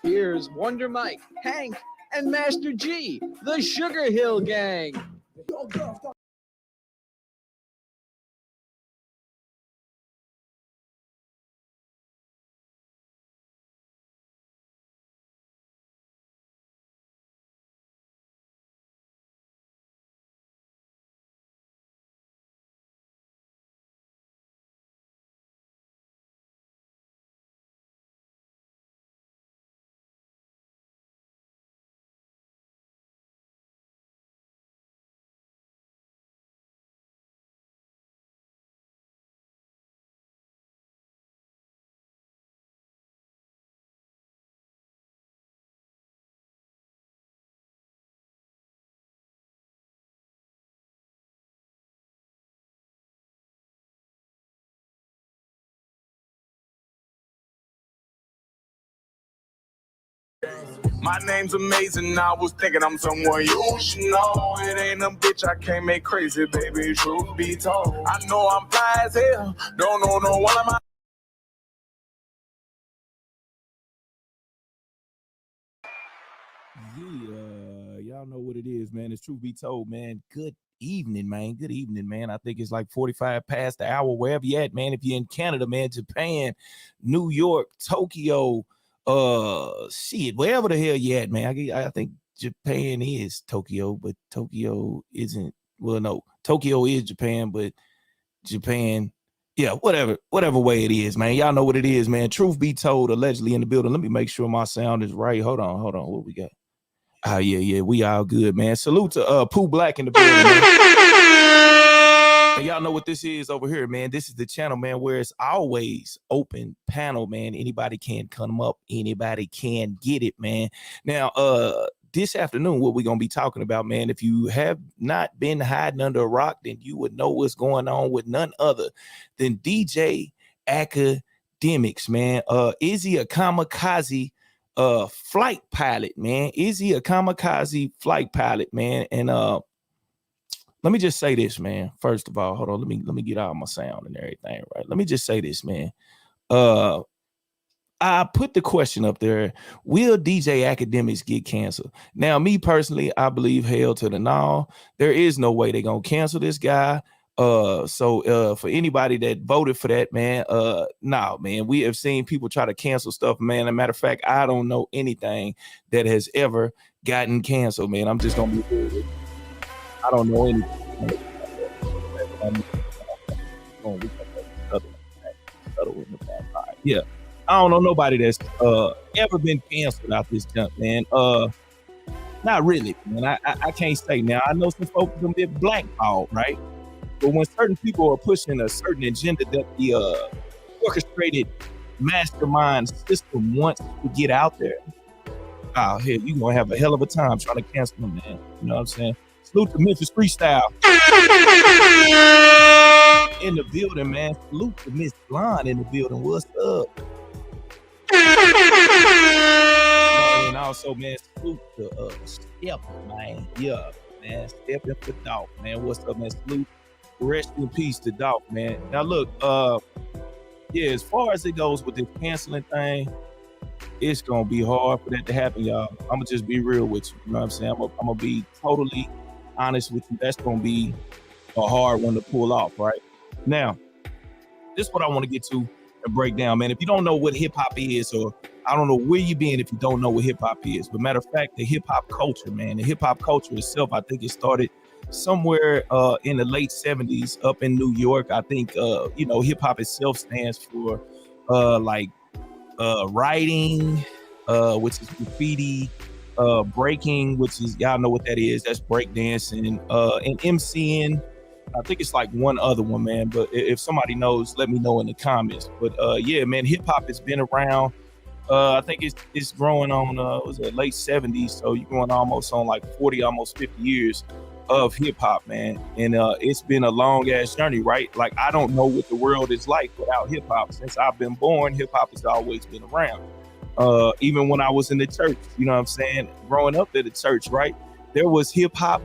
Here's Wonder Mike, Hank, and Master G, the Sugar Hill Gang. My name's amazing, I was thinking I'm someone you should know. It ain't a bitch I can't make crazy, baby, truth be told. I know I'm fly as hell, don't know no one of my. Y'all know what it is, man. It's truth be told, man. Good evening, man. Good evening, man. I think it's like 45 past the hour, wherever you at, man. If you're in Canada, man, Japan, New York, Tokyo, shit, wherever the hell you at, man. I think Japan is Tokyo, but Tokyo isn't. Well, no, Tokyo is Japan, but Japan, yeah, whatever way it is, man. Y'all know what it is, man. Truth be told, allegedly in the building. Let me make sure my sound is right. Hold on. What we got? Yeah, we all good, man. Salute to Pooh Black in the building, man. And y'all know what this is over here, man. This is the channel, man, where it's always open panel, man. Anybody can come up, anybody can get it, man. Now, this afternoon, what we're gonna be talking about, man. If you have not been hiding under a rock, then you would know what's going on with none other than DJ Akademiks, man. Is he a kamikaze flight pilot, man? Is he a kamikaze flight pilot, man? And let me just say this, man. First of all, hold on, let me get out my sound and everything, right? Let me just say this, man. I put the question up there: will DJ Akademiks get canceled? Now, me personally, I believe hell to the no. There is no way they're gonna cancel this guy. So for anybody that voted for that, man, no, man, we have seen people try to cancel stuff, man. As a matter of fact, I don't know anything that has ever gotten canceled, man. I'm just gonna be real. I don't know anything. Yeah, I don't know nobody that's ever been canceled out this jump, man. Not really, man. I can't say. Now I know some folks gonna be blackballed, right? But when certain people are pushing a certain agenda that the orchestrated mastermind system wants to get out there, oh, hell, you're going to have a hell of a time trying to cancel them, man. You know what I'm saying? Salute to Memphis Freestyle. In the building, man. Salute to Miss Blonde in the building. What's up? And also, man, salute to Step, man. Yeah, man. Step in for Dolph, man. What's up, man? Salute. Rest in peace to Dolph, man. Now look, yeah, as far as it goes with this canceling thing, it's gonna be hard for that to happen, y'all. I'm gonna just be real with you. You know what I'm saying? I'm gonna be totally honest with you. That's gonna be a hard one to pull off, right? Now, this is what I want to get to and break down, man. If you don't know what hip hop is, or I don't know where you been if you don't know what hip hop is, but matter of fact, the hip hop culture, man, the hip hop culture itself, I think it started somewhere in the late 70s up in New York. I think hip hop itself stands for writing, which is graffiti, breaking, which is, y'all know what that is, that's breakdancing, and MCing. I think it's like one other one, man, but if somebody knows, let me know in the comments. But yeah, man, hip hop has been around. I think it's growing on was it late 70s, so you're going almost on like 40, almost 50 years of hip hop, man. And it's been a long ass journey, right? Like, I don't know what the world is like without hip hop. Since I've been born, hip hop has always been around. Even when I was in the church, you know what I'm saying? Growing up in the church, right? There was hip hop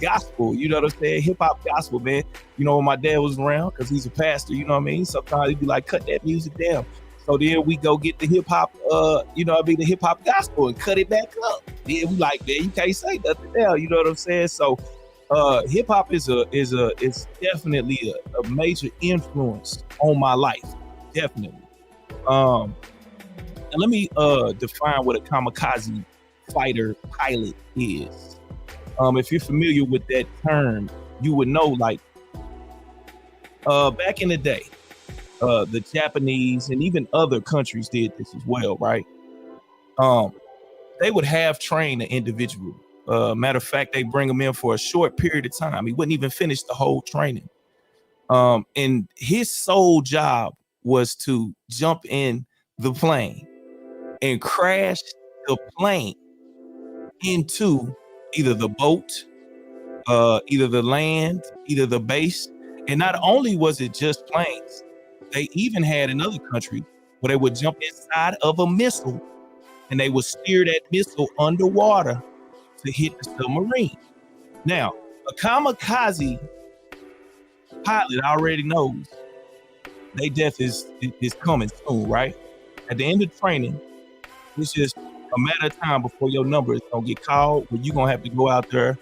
gospel, you know what I'm saying? Hip hop gospel, man. You know, when my dad was around, because he's a pastor, you know what I mean? Sometimes he'd be like, cut that music down. So then we go get the hip hop, the hip hop gospel and cut it back up. Then we like, man, you can't say nothing now. You know what I'm saying? So hip hop is definitely a major influence on my life. Definitely. And let me define what a kamikaze fighter pilot is. If you're familiar with that term, you would know, like, back in the day, the Japanese and even other countries did this as well, right? They would have train an individual. Matter of fact, they bring him in for a short period of time. He wouldn't even finish the whole training. And his sole job was to jump in the plane and crash the plane into either the boat, either the land, either the base. And not only was it just planes, they even had in other countries where they would jump inside of a missile and they would steer that missile underwater to hit the submarine. Now, a kamikaze pilot already knows their death is coming soon, right? At the end of training, it's just a matter of time before your number is gonna get called, where you're gonna have to go out there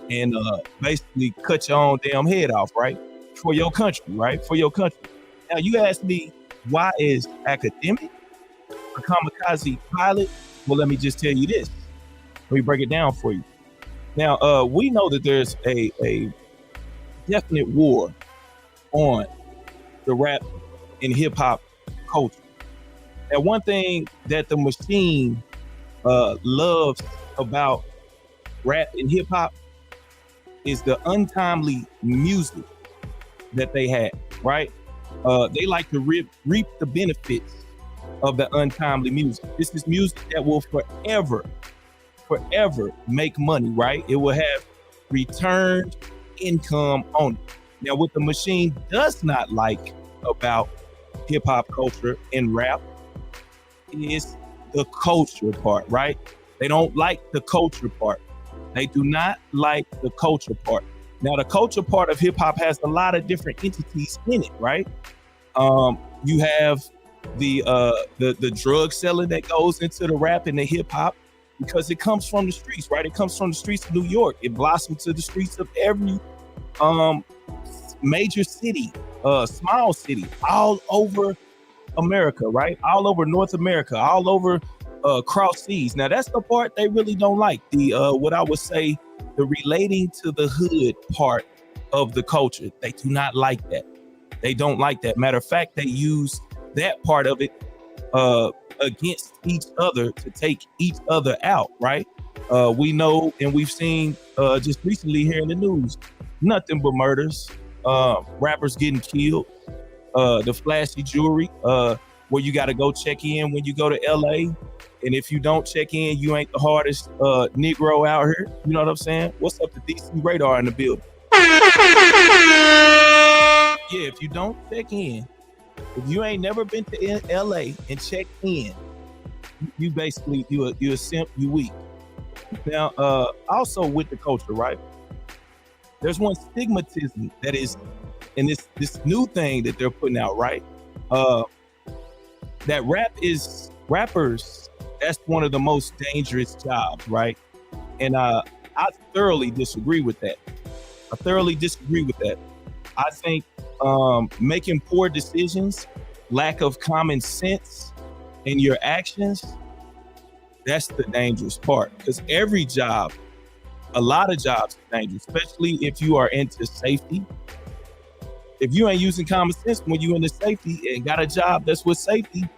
and basically cut your own damn head off, right? For your country, right? For your country. Now, you asked me, why is Akademiks a kamikaze pilot? Well, let me just tell you this. Let me break it down for you. Now, we know that there's a definite war on the rap and hip hop culture. And one thing that the machine loves about rap and hip hop is the untimely music that they have, right? They like to reap the benefits of the untimely music. This is music that will forever make money, right? It will have returned income on it. Now, what the machine does not like about hip hop culture and rap is the culture part, right? They don't like the culture part. They do not like the culture part. Now, the culture part of hip hop has a lot of different entities in it, right? You have the drug selling that goes into the rap and the hip hop, because it comes from the streets, right? It comes from the streets of New York. It blossomed to the streets of every major city, small city, all over America, right? All over North America, all over cross seas. Now, that's the part they really don't like. The what I would say, the relating to the hood part of the culture. They do not like that. They don't like that. Matter of fact, they use that part of it against each other to take each other out, right? We know, and we've seen just recently here in the news, nothing but murders, rappers getting killed, the flashy jewelry, where you got to go check in when you go to LA. And if you don't check in, you ain't the hardest Negro out here. You know what I'm saying? What's up to DC Radar in the building? Yeah, if you don't check in, if you ain't never been to LA and check in, you basically, you a simp, you weak. Now, also with the culture, right? There's one stigmatism that is in this new thing that they're putting out, right? That rappers, that's one of the most dangerous jobs, right? And I thoroughly disagree with that. I think making poor decisions, lack of common sense in your actions, that's the dangerous part. Because every job, a lot of jobs are dangerous, especially if you are into safety. If you ain't using common sense when you into safety and got a job that's with safety,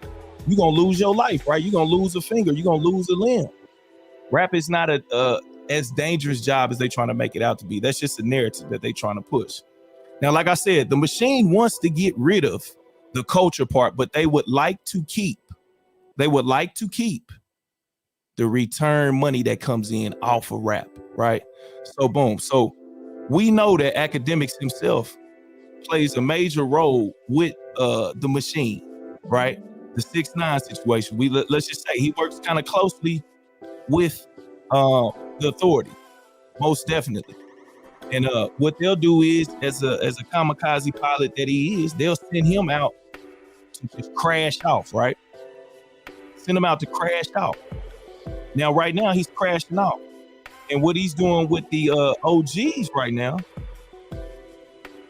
you're going to lose your life, right? You're going to lose a finger. You're going to lose a limb. Rap is not as dangerous job as they trying to make it out to be. That's just a narrative that they trying to push. Now, like I said, the machine wants to get rid of the culture part, but they would like to keep the return money that comes in off of rap, right? So boom. So we know that Akademiks himself plays a major role with the machine, right? The 6ix9ine situation. Let's just say he works kind of closely with the authority, most definitely. And what they'll do is, as a kamikaze pilot that he is, they'll send him out to just crash off, right? Send him out to crash off. Now, right now, he's crashing off. And what he's doing with the OGs right now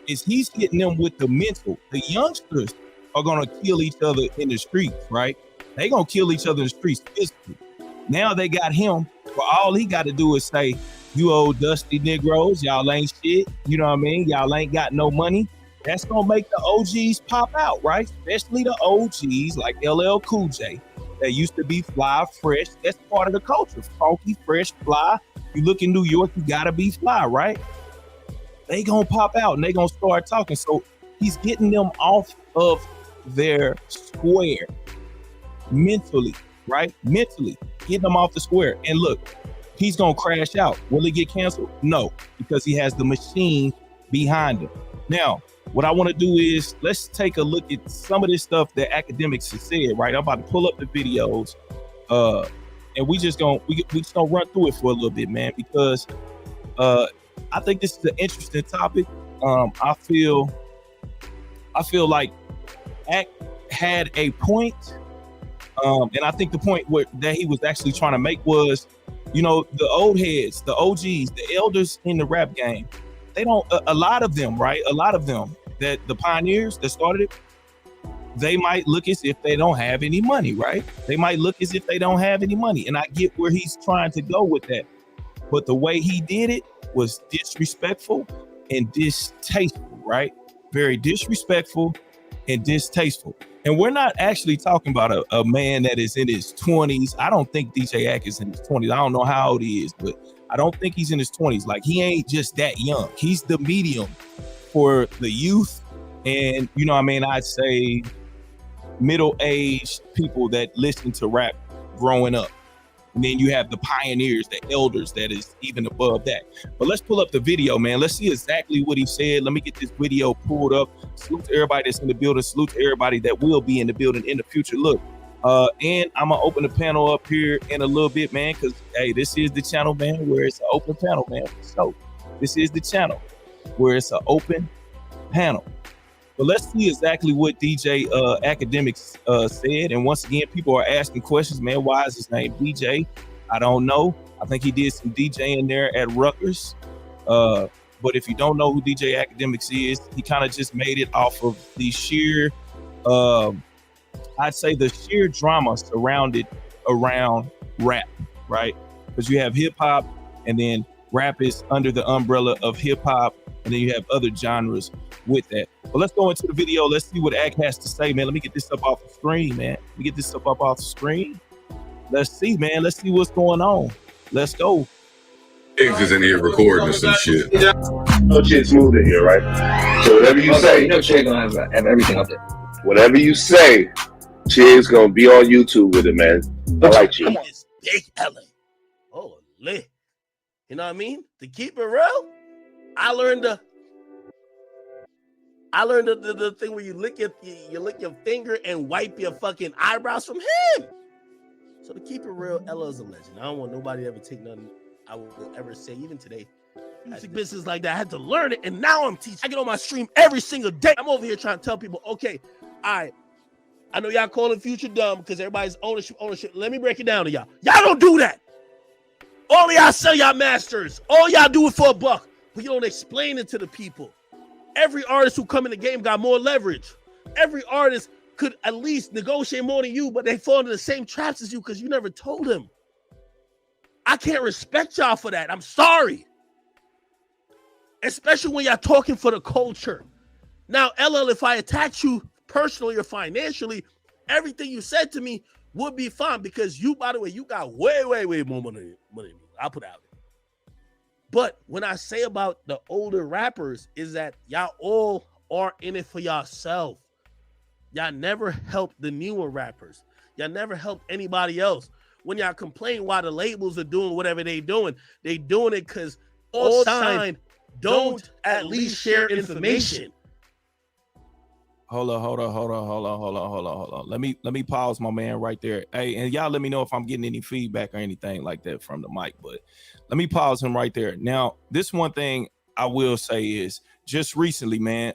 is he's hitting them with the mental. The youngsters are going to kill each other in the streets, right? They're going to kill each other in the streets physically. Now they got him, where all he got to do is say, you old dusty Negroes, y'all ain't shit. You know what I mean? Y'all ain't got no money. That's going to make the OGs pop out, right? Especially the OGs like LL Cool J that used to be fly, fresh. That's part of the culture. Funky, fresh, fly. You look in New York, you got to be fly, right? They going to pop out and they going to start talking. So he's getting them off of their square mentally, right? Mentally, getting them off the square. And look, he's going to crash out. Will he get canceled? No, because he has the machine behind him. Now, what I want to do is let's take a look at some of this stuff that Akademiks has said, right? I'm about to pull up the videos and we just gonna run through it for a little bit, man, because I think this is an interesting topic. I feel like Ak had a point, and I think the point that he was actually trying to make was, you know, the old heads, the OGs, the elders in the rap game, they don't, a lot of them, right? A lot of them, that the pioneers that started it, they might look as if they don't have any money, right? They might look as if they don't have any money. And I get where he's trying to go with that. But the way he did it was disrespectful and distasteful, right? Very disrespectful and distasteful. And we're not actually talking about a man that is in his 20s. I don't think DJ Ak is in his 20s. I don't know how old he is, but I don't think he's in his 20s. Like, he ain't just that young. He's the medium for the youth and, you know what I mean, I'd say middle-aged people that listen to rap growing up. And then you have the pioneers, the elders that is even above that. But let's pull up the video, man. Let's see exactly what he said. Let me get this video pulled up. Salute to everybody that's in the building. Salute to everybody that will be in the building in the future. Look, and I'm going to open the panel up here in a little bit, man, because, hey, this is the channel, man, where it's an open panel, man. So this is the channel where it's an open panel. But let's see exactly what DJ Akademiks said. And once again, people are asking questions, man. Why is his name DJ? I don't know. I think he did some DJing there at Rutgers. But if you don't know who DJ Akademiks is, he kind of just made it off of the sheer, I'd say the sheer drama surrounded around rap, right? Because you have hip hop and then rap is under the umbrella of hip hop. And then you have other genres with that. But let's go into the video. Let's see what Ak has to say, man. Let me get this up off the screen, man. Let me get this up off the screen. Let's see, man. Let's see what's going on. Let's go. Iggs is in here recording or some shit. No shit's smooth in here, right? So whatever you say, you know Chig's gonna have everything up there. whatever you say, Chig's gonna be on YouTube with it, man. I like you. It's Big Ellen. Oh, lit. You know what I mean? To keep it real, I learned the thing where you lick your finger and wipe your fucking eyebrows from him. So to keep it real, Ella's a legend. I don't want nobody to ever take nothing I will ever say, even today. Music business like that, I had to learn it, and now I'm teaching. I get on my stream every single day. I'm over here trying to tell people, okay, all right, I know y'all calling Future dumb because everybody's ownership. Let me break it down to y'all. Y'all don't do that. All y'all sell y'all masters. All y'all do it for $1, but you don't explain it to the people. Every artist who come in the game got more leverage. Every artist could at least negotiate more than you, but they fall into the same traps as you because you never told them. I can't respect y'all for that. I'm sorry. Especially when y'all talking for the culture. Now, LL, if I attack you personally or financially, everything you said to me would be fine because you, by the way, you got way more money than me. I'll put it out there. But when I say about the older rappers is that y'all all are in it for yourself. Y'all never helped the newer rappers. Y'all never helped anybody else. When y'all complain why the labels are doing whatever they doing it because all signed don't at least share information. Hold on. Let me pause my man right there. Hey, and y'all let me know if I'm getting any feedback or anything like that from the mic, but let me pause him right there. Now, this one thing I will say is just recently, man,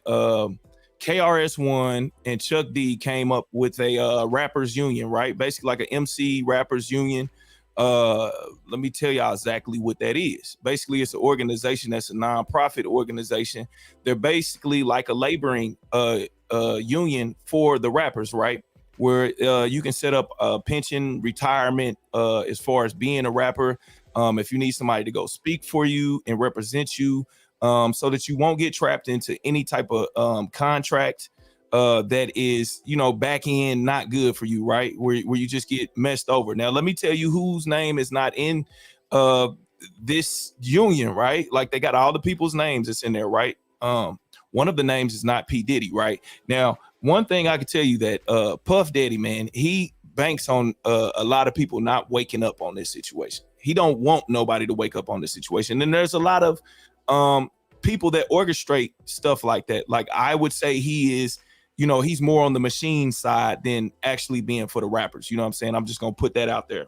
KRS-One and Chuck D came up with a rappers union, right? Basically like an MC rappers union. Let me tell y'all exactly what that is. Basically, it's an organization that's a nonprofit organization. They're basically like a laboring union for the rappers, right? Where you can set up a pension, retirement, as far as being a rapper. If you need somebody to go speak for you and represent you, so that you won't get trapped into any type of contract that is, back end not good for you, right? Where you just get messed over. Now, let me tell you whose name is not in this union, right? Like they got all the people's names that's in there, right? One of the names is not P. Diddy, right? Now, one thing I can tell you that Puff Daddy, man, he banks on a lot of people not waking up on this situation. He don't want nobody to wake up on this situation. And there's a lot of people that orchestrate stuff like that. Like I would say he is, he's more on the machine side than actually being for the rappers. You know what I'm saying? I'm just going to put that out there.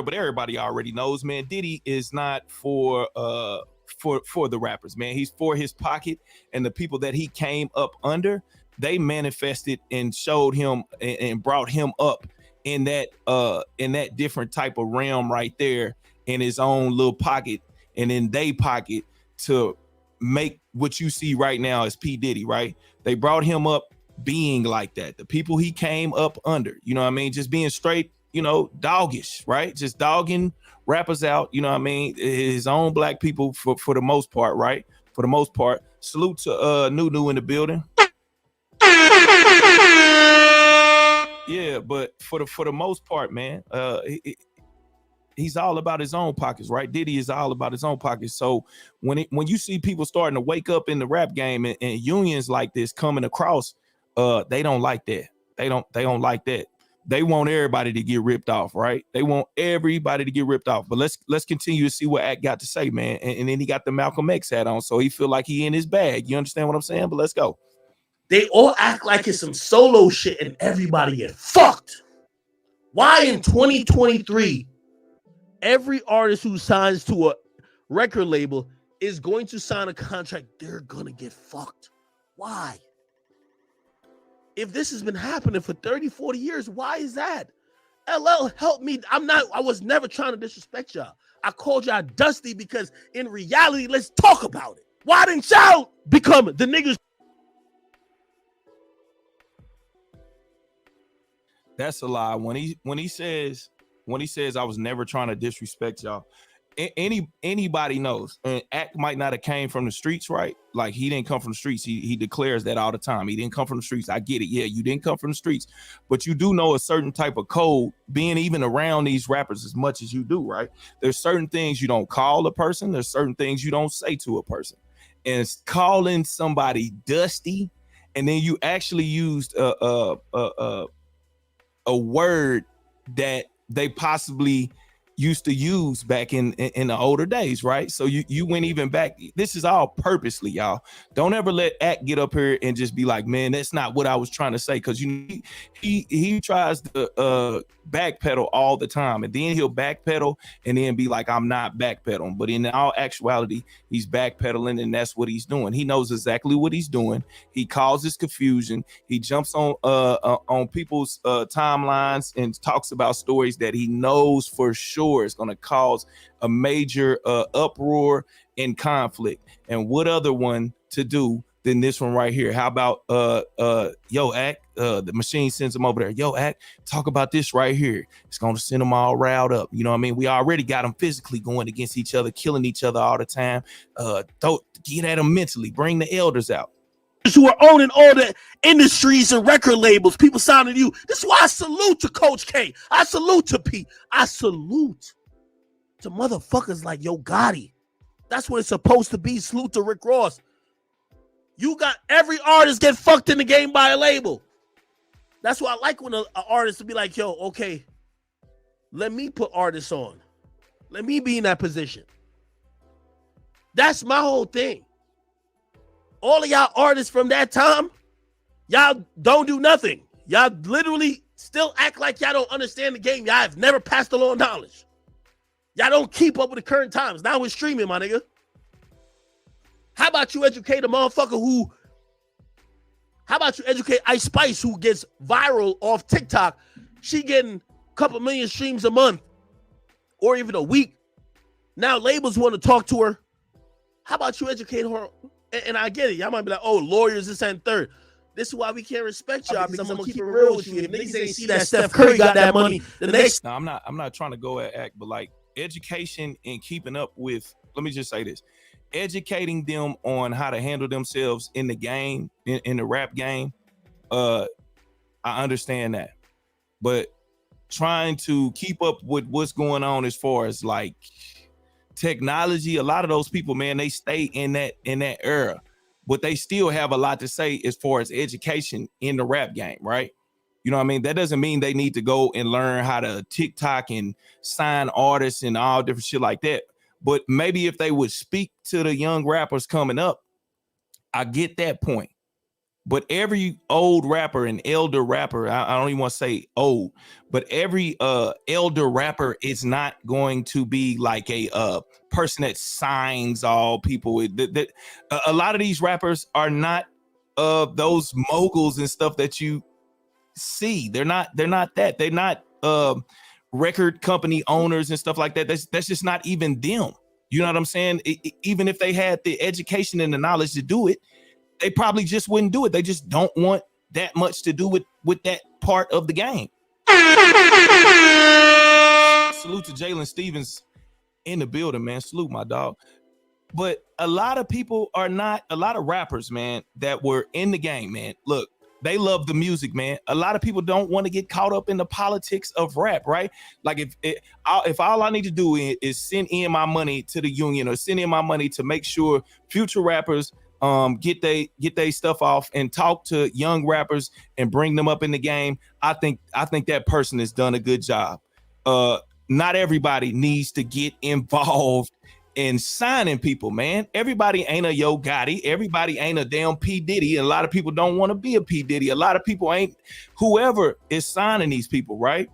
But everybody already knows, man, Diddy is not for the rappers, man. He's for his pocket, and the people that he came up under, they manifested and showed him and brought him up in that different type of realm right there in his own little pocket and in they pocket to make what you see right now as P. Diddy, right? They brought him up being like that. The people he came up under, you know what I mean? Just being straight, doggish, right? Just dogging rappers out, you know what I mean? His own black people for the most part, right? For the most part. Salute to Nunu in the building. Yeah, but for the most part, man, he's all about his own pockets, right? Diddy is all about his own pockets. So when you see people starting to wake up in the rap game and unions like this coming across, they don't like that. They don't like that. They want everybody to get ripped off, right? They want everybody to get ripped off. But let's continue to see what Act got to say, man. And then he got the Malcolm X hat on, so he feel like he in his bag. You understand what I'm saying? But let's go. They all act like it's some solo shit and everybody get fucked. Why in 2023, every artist who signs to a record label is going to sign a contract, they're going to get fucked? Why? If this has been happening for 30, 40 years, why is that? LL, help me. I was never trying to disrespect y'all. I called y'all dusty because in reality, let's talk about it. Why didn't y'all become the niggas? That's a lie. When he says I was never trying to disrespect y'all, anybody knows. And Act might not have came from the streets, right? Like he didn't come from the streets. He declares that all the time. He didn't come from the streets. I get it. Yeah, you didn't come from the streets, but you do know a certain type of code being even around these rappers as much as you do, right? There's certain things you don't call a person. There's certain things you don't say to a person. And it's calling somebody dusty, and then you actually used a word that they possibly used to use back in the older days, right? So you went even back. This is all purposely, y'all. Don't ever let Act get up here and just be like, man, that's not what I was trying to say. Because he tries to backpedal all the time, and then he'll backpedal and then be like, I'm not backpedaling. But in all actuality, he's backpedaling, and that's what he's doing. He knows exactly what he's doing. He causes confusion. He jumps on people's timelines and talks about stories that he knows for sure is going to cause a major uproar and conflict. And what other one to do than this one right here? How about yo, Act? The machine sends him over there. Yo, Act, talk about this right here. It's going to send them all riled up. You know what I mean? We already got them physically going against each other, killing each other all the time. Don't get at them mentally. Bring the elders out. Who are owning all the industries and record labels, people signing you. This is why I salute to Coach K. I salute to P. I salute to motherfuckers like Yo Gotti. That's what it's supposed to be. Salute to Rick Ross. You got every artist get fucked in the game by a label. That's why I like when an artist will be like, yo, okay, let me put artists on. Let me be in that position. That's my whole thing. All of y'all artists from that time, y'all don't do nothing. Y'all literally still act like y'all don't understand the game. Y'all have never passed along knowledge. Y'all don't keep up with the current times. Now we're streaming, my nigga. How about you educate a motherfucker who? How about you educate Ice Spice, who gets viral off TikTok? She getting a couple million streams a month or even a week. Now labels want to talk to her. How about you educate her? And I get it. Y'all might be like, oh, lawyers, this and third. This is why we can't respect y'all, because I'm gonna keep it real with you. If niggas ain't see that Steph Curry got that money, the next. Now, I'm not trying to go at act, but like education and keeping up with, let me just say this. Educating them on how to handle themselves in the game, in the rap game, I understand that. But trying to keep up with what's going on as far as like technology, a lot of those people, man, they stay in that era, but they still have a lot to say as far as education in the rap game, right? You know what I mean? That doesn't mean they need to go and learn how to TikTok and sign artists and all different shit like that. But maybe if they would speak to the young rappers coming up, I get that point. But every old rapper and elder rapper, I don't even want to say old, but every elder rapper is not going to be like a person that signs all people. A lot of these rappers are not those moguls and stuff that you see. They're not that. They're not record company owners and stuff like that. That's just not even them. You know what I'm saying? Even if they had the education and the knowledge to do it, they probably just wouldn't do it. They just don't want that much to do with that part of the game. Salute to Jalen Stevens in the building, man. Salute, my dog. But a lot of people are not, a lot of rappers, man, that were in the game, man. Look, they love the music, man. A lot of people don't want to get caught up in the politics of rap, right? Like if all I need to do is send in my money to the union or send in my money to make sure future rappers get they stuff off and talk to young rappers and bring them up in the game, I think that person has done a good job. Not everybody needs to get involved in signing people, man. Everybody ain't a Yo Gotti. Everybody ain't a damn P. Diddy. And a lot of people don't want to be a P. Diddy. A lot of people ain't whoever is signing these people, right?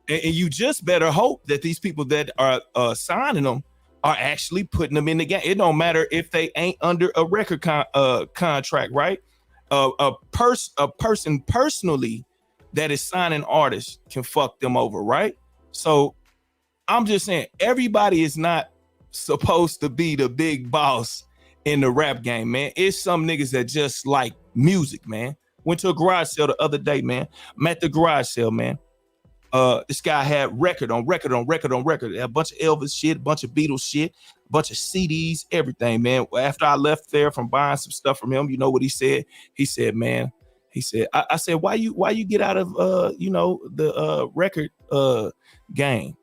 And you just better hope that these people that are signing them are actually putting them in the game. It don't matter if they ain't under a record contract, right? A person personally that is signing artists can fuck them over, right? So I'm just saying, everybody is not supposed to be the big boss in the rap game, man. It's some niggas that just like music, man. Went to a garage sale the other day, man. I'm at the garage sale, man. This guy had record on record. A bunch of Elvis shit, a bunch of Beatles shit, a bunch of CDs, everything, man. After I left there from buying some stuff from him, you know what he said? He said, man, I said, why you get out of the record game?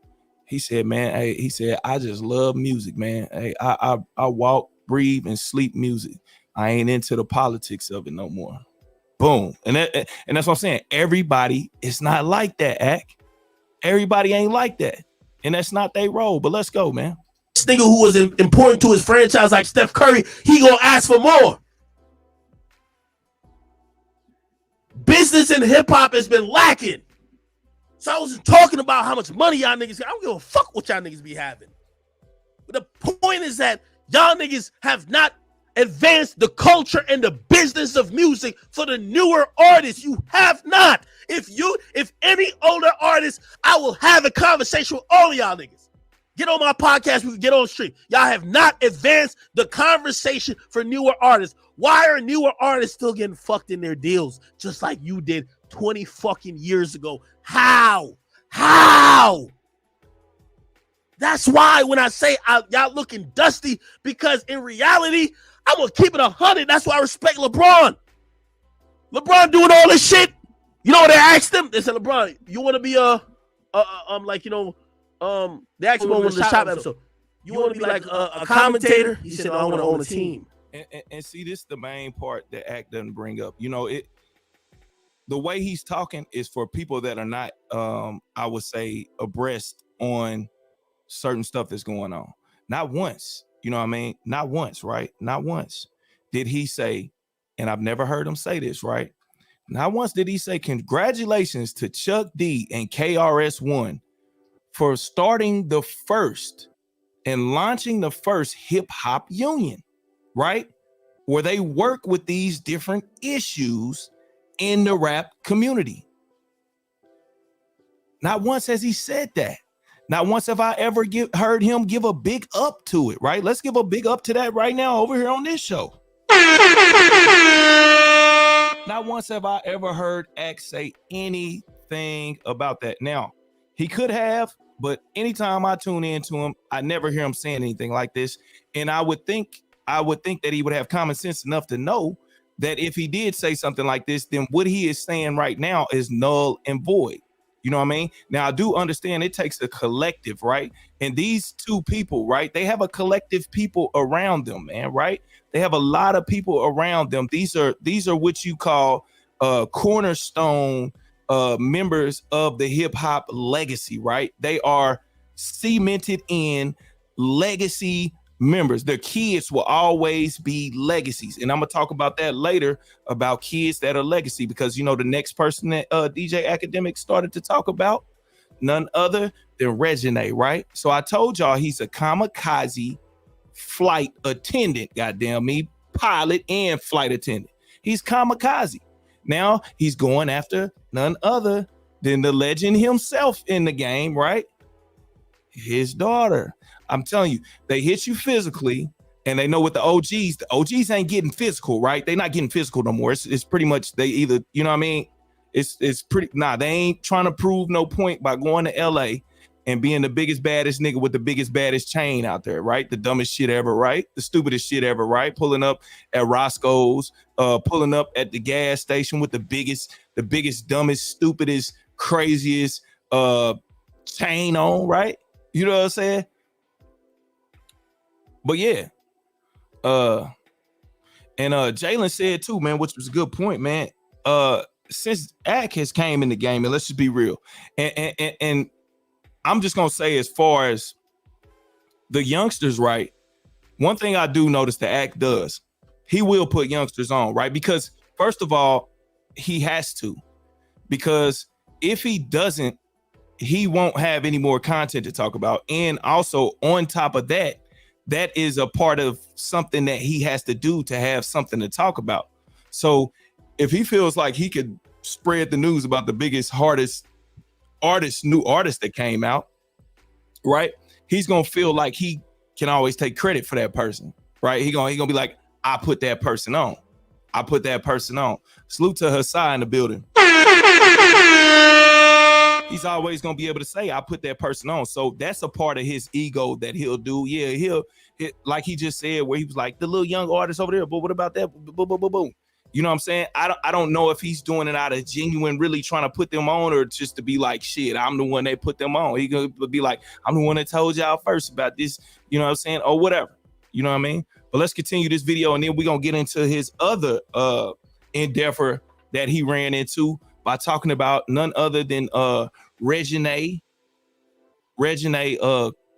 He said, man, hey, I just love music, man. Hey, I walk, breathe, and sleep music. I ain't into the politics of it no more. Boom. And that's what I'm saying. Everybody is not like that, Act. Everybody ain't like that. And that's not their role. But let's go, man. This nigga who was important to his franchise like Steph Curry, he gonna ask for more. Business in hip-hop has been lacking. So I wasn't talking about how much money y'all niggas got. I don't give a fuck what y'all niggas be having. But the point is that y'all niggas have not advanced the culture and the business of music for the newer artists. You have not. If any older artist, I will have a conversation with all of y'all niggas. Get on my podcast, we can get on the street. Y'all have not advanced the conversation for newer artists. Why are newer artists still getting fucked in their deals just like you did 20 fucking years ago? How? That's why when I say y'all looking dusty, because in reality, I'm gonna keep it 100. That's why I respect LeBron. LeBron doing all this shit. You know what they asked him? They said, LeBron, you want to be they asked him on one of the shop episode. You want to be like a commentator? He said, no, I want to own a team. And see, this is the main part that Act doesn't bring up. You know, the way he's talking is for people that are not, I would say, abreast on certain stuff that's going on. Not once, you know what I mean? Not once, right? Not once did he say, and I've never heard him say this, right? Not once did he say, congratulations to Chuck D and KRS-One for starting the first and launching the first hip hop union, right? where they work with these different issues in the rap community. Not once has he said that. Not once have I ever heard him give a big up to it, right? Let's give a big up to that right now over here on this show. Not once have I ever heard Axe say anything about that. Now, he could have, but anytime I tune into him, I never hear him saying anything like this. And I would think that he would have common sense enough to know that if he did say something like this, then what he is saying right now is null and void. You know what I mean? Now, I do understand it takes a collective, right? And these two people, right, they have a collective people around them, man, right? They have a lot of people around them. These are what you call cornerstone members of the hip hop legacy, right? They are cemented in legacy members. Their kids will always be legacies. And I'm going to talk about that later, about kids that are legacy, because, you know, the next person that DJ Akademiks started to talk about, none other than Regine, right? So I told y'all he's a kamikaze flight attendant, goddamn me, pilot and flight attendant. He's kamikaze. Now he's going after none other than the legend himself in the game, right? His daughter. I'm telling you, they hit you physically, and they know what the OGs ain't getting physical, right? They're not getting physical no more. It's pretty much they either, you know what I mean? It's pretty, they ain't trying to prove no point by going to LA and being the biggest, baddest nigga with the biggest, baddest chain out there, right? The dumbest shit ever, right? The stupidest shit ever, right? Pulling up at Roscoe's, pulling up at the gas station with the biggest, dumbest, stupidest, craziest chain on, right? You know what I'm saying? But yeah, and Jalen said too, man, which was a good point, man. Since Ak has came in the game, and let's just be real, and I'm just gonna say, as far as the youngsters, right? One thing I do notice that Ak does, he will put youngsters on, right? Because first of all, he has to, because if he doesn't, he won't have any more content to talk about. And also on top of that, that is a part of something that he has to do to have something to talk about. So if he feels like he could spread the news about the biggest, hardest new artist that came out, right? He's gonna feel like he can always take credit for that person, right? He gonna be like, I put that person on. I put that person on. Salute to Hassan in the building. He's always gonna be able to say, I put that person on. So that's a part of his ego that he'll do. Yeah, he'll like he just said, where he was like, the little young artist over there, but what about that? Boom, boom, boom, boom. You know what I'm saying? I don't know if he's doing it out of genuine, really trying to put them on, or just to be like, shit, I'm the one that put them on. He gonna be like, I'm the one that told y'all first about this, you know what I'm saying? Or whatever. You know what I mean? But let's continue this video, and then we're gonna get into his other endeavor that he ran into by talking about none other than Regine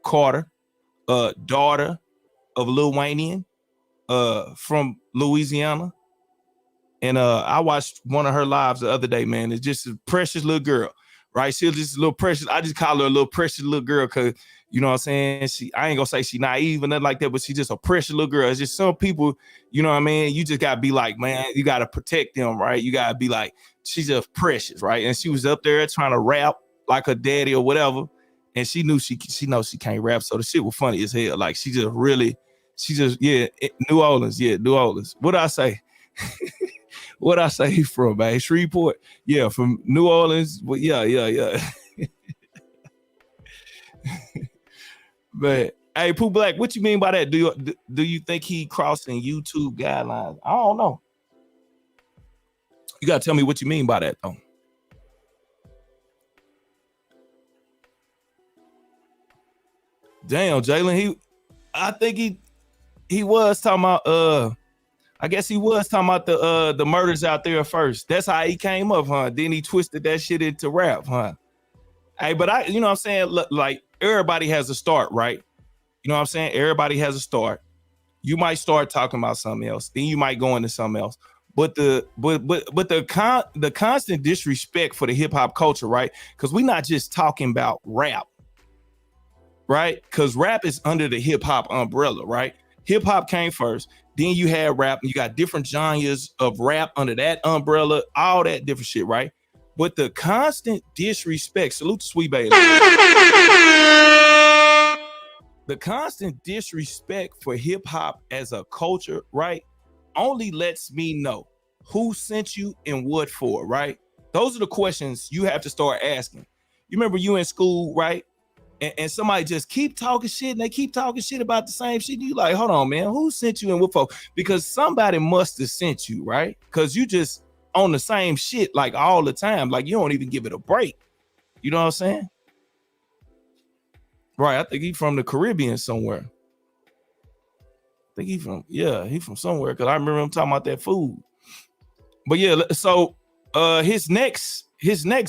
Carter, daughter of Lil Wayne, from Louisiana. And I watched one of her lives the other day, man. It's just a precious little girl, right? She's just a little precious. I just call her a little precious little girl because, you know what I'm saying? I ain't gonna say she naive or nothing like that, but she's just a precious little girl. It's just some people, you know what I mean? You just gotta be like, man, you gotta protect them, right? You gotta be like, she's just precious, right? And she was up there trying to rap like her daddy or whatever, and she knew she knows she can't rap, so the shit was funny as hell. Like New Orleans. What I say? What I say from, man? Shreveport? Yeah, from New Orleans. Well, yeah. But hey, Pooh Black, what you mean by that? Do you think he crossing YouTube guidelines? I don't know. You gotta tell me what you mean by that, though. Damn, Jalen, I think he was talking about I guess he was talking about the murders out there first. That's how he came up, huh? Then he twisted that shit into rap, huh? Hey, but you know what I'm saying? Look, like, everybody has a start, right? You know what I'm saying? Everybody has a start. You might start talking about something else, then you might go into something else. But the constant disrespect for the hip hop culture, right? Because we're not just talking about rap, right? Because rap is under the hip hop umbrella, right? Hip hop came first. Then you had rap, and you got different genres of rap under that umbrella, all that different shit, right? But the constant disrespect, salute to Sweet Baby. The constant disrespect for hip hop as a culture, right, only lets me know who sent you and what for, right? Those are the questions you have to start asking. You remember you in school, right? And somebody just keep talking shit, and they keep talking shit about the same shit. You like, hold on, man, who sent you and what for? Because somebody must have sent you, right? Because you just on the same shit like all the time. Like you don't even give it a break. You know what I'm saying? Right, I think he's from the Caribbean somewhere. I think he's from somewhere, because I remember him talking about that food. But yeah, so his next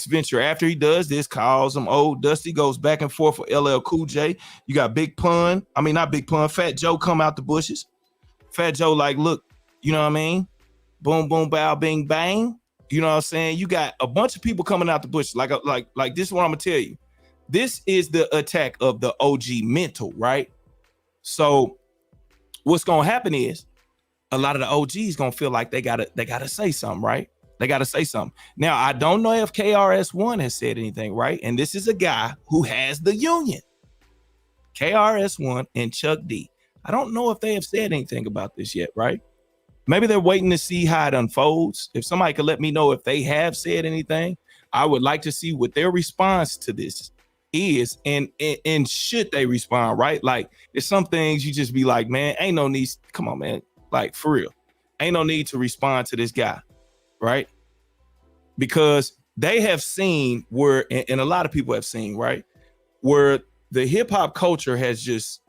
venture after he does this calls him Old Dusty, goes back and forth for LL Cool J. You got Fat Joe come out the bushes. Fat Joe like, look, you know what I mean? Boom, boom, bow, bing, bang. You know what I'm saying? You got a bunch of people coming out the bushes. Like this is what I'm gonna tell you. This is the attack of the OG mental, right? So what's gonna happen is a lot of the OGs gonna feel like they gotta say something, right? They gotta say something. Now, I don't know if KRS-One has said anything, right? And this is a guy who has the union. KRS-One and Chuck D. I don't know if they have said anything about this yet, right? Maybe they're waiting to see how it unfolds. If somebody could let me know if they have said anything, I would like to see what their response to this is, and should they respond, right? Like, there's some things you just be like, man, ain't no need. Come on, man. Like, for real. Ain't no need to respond to this guy, right? Because they have seen where, and a lot of people have seen, right, where the hip hop culture has just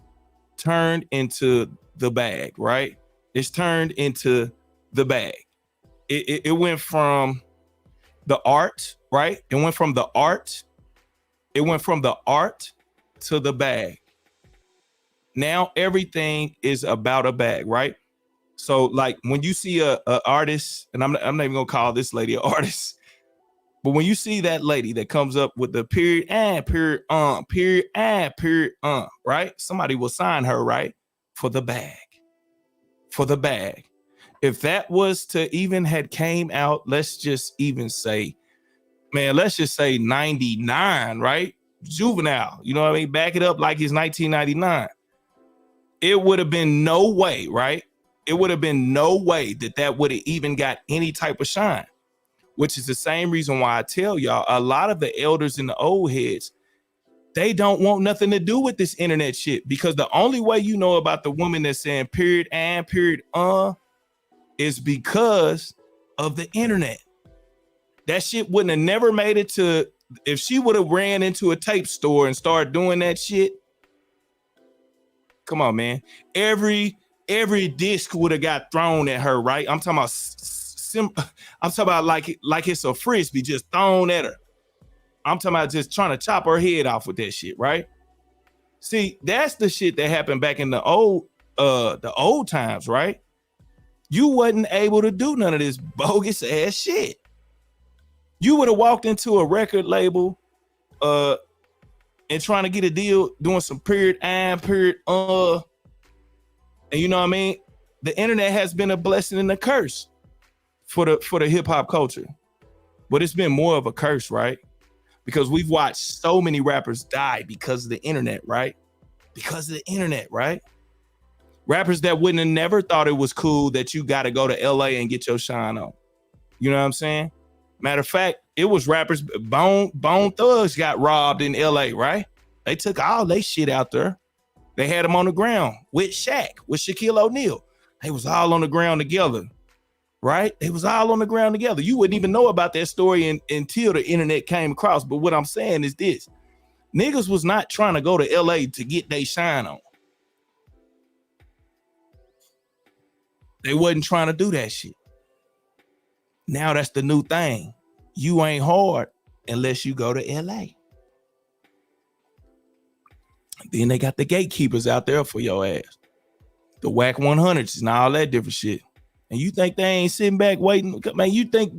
turned into the bag, right? It's turned into the bag. It went from the art, right? It went from the art to the bag. Now everything is about a bag, right? So like when you see a artist, and I'm not even gonna call this lady an artist, but when you see that lady that comes up with the period, right? Somebody will sign her, right? For the bag. If that was to even had came out, let's just say 99, right? Juvenile, you know what I mean? Back it up like it's 1999. It would have been no way, right? It would have been no way that would have even got any type of shine, which is the same reason why I tell y'all, a lot of the elders and the old heads, they don't want nothing to do with this internet shit, because the only way you know about the woman that's saying period and period is because of the internet. That shit wouldn't have never made it to, if she would have ran into a tape store and started doing that shit. Come on, man. Every disc would have got thrown at her, right? I'm talking about like it's a frisbee just thrown at her. I'm talking about just trying to chop her head off with that shit, right? See, that's the shit that happened back in the old times, right? You wasn't able to do none of this bogus ass shit. You would have walked into a record label and trying to get a deal doing some period and period and you know what I mean? The internet has been a blessing and a curse for the hip hop culture. But it's been more of a curse, right? Because we've watched so many rappers die because of the internet, right? Because of the internet, right? Rappers that wouldn't have never thought it was cool that you got to go to LA and get your shine on. You know what I'm saying? Matter of fact, it was rappers, Bone Thugs got robbed in LA, right? They took all they shit out there. They had them on the ground with Shaq, with Shaquille O'Neal. They was all on the ground together, right? They was all on the ground together. You wouldn't even know about that story until the internet came across. But what I'm saying is this. Niggas was not trying to go to LA to get their shine on. They wasn't trying to do that shit. Now that's the new thing. You ain't hard unless you go to LA. Then they got the gatekeepers out there for your ass. The whack 100s and all that different shit. And you think they ain't sitting back waiting? Man, you think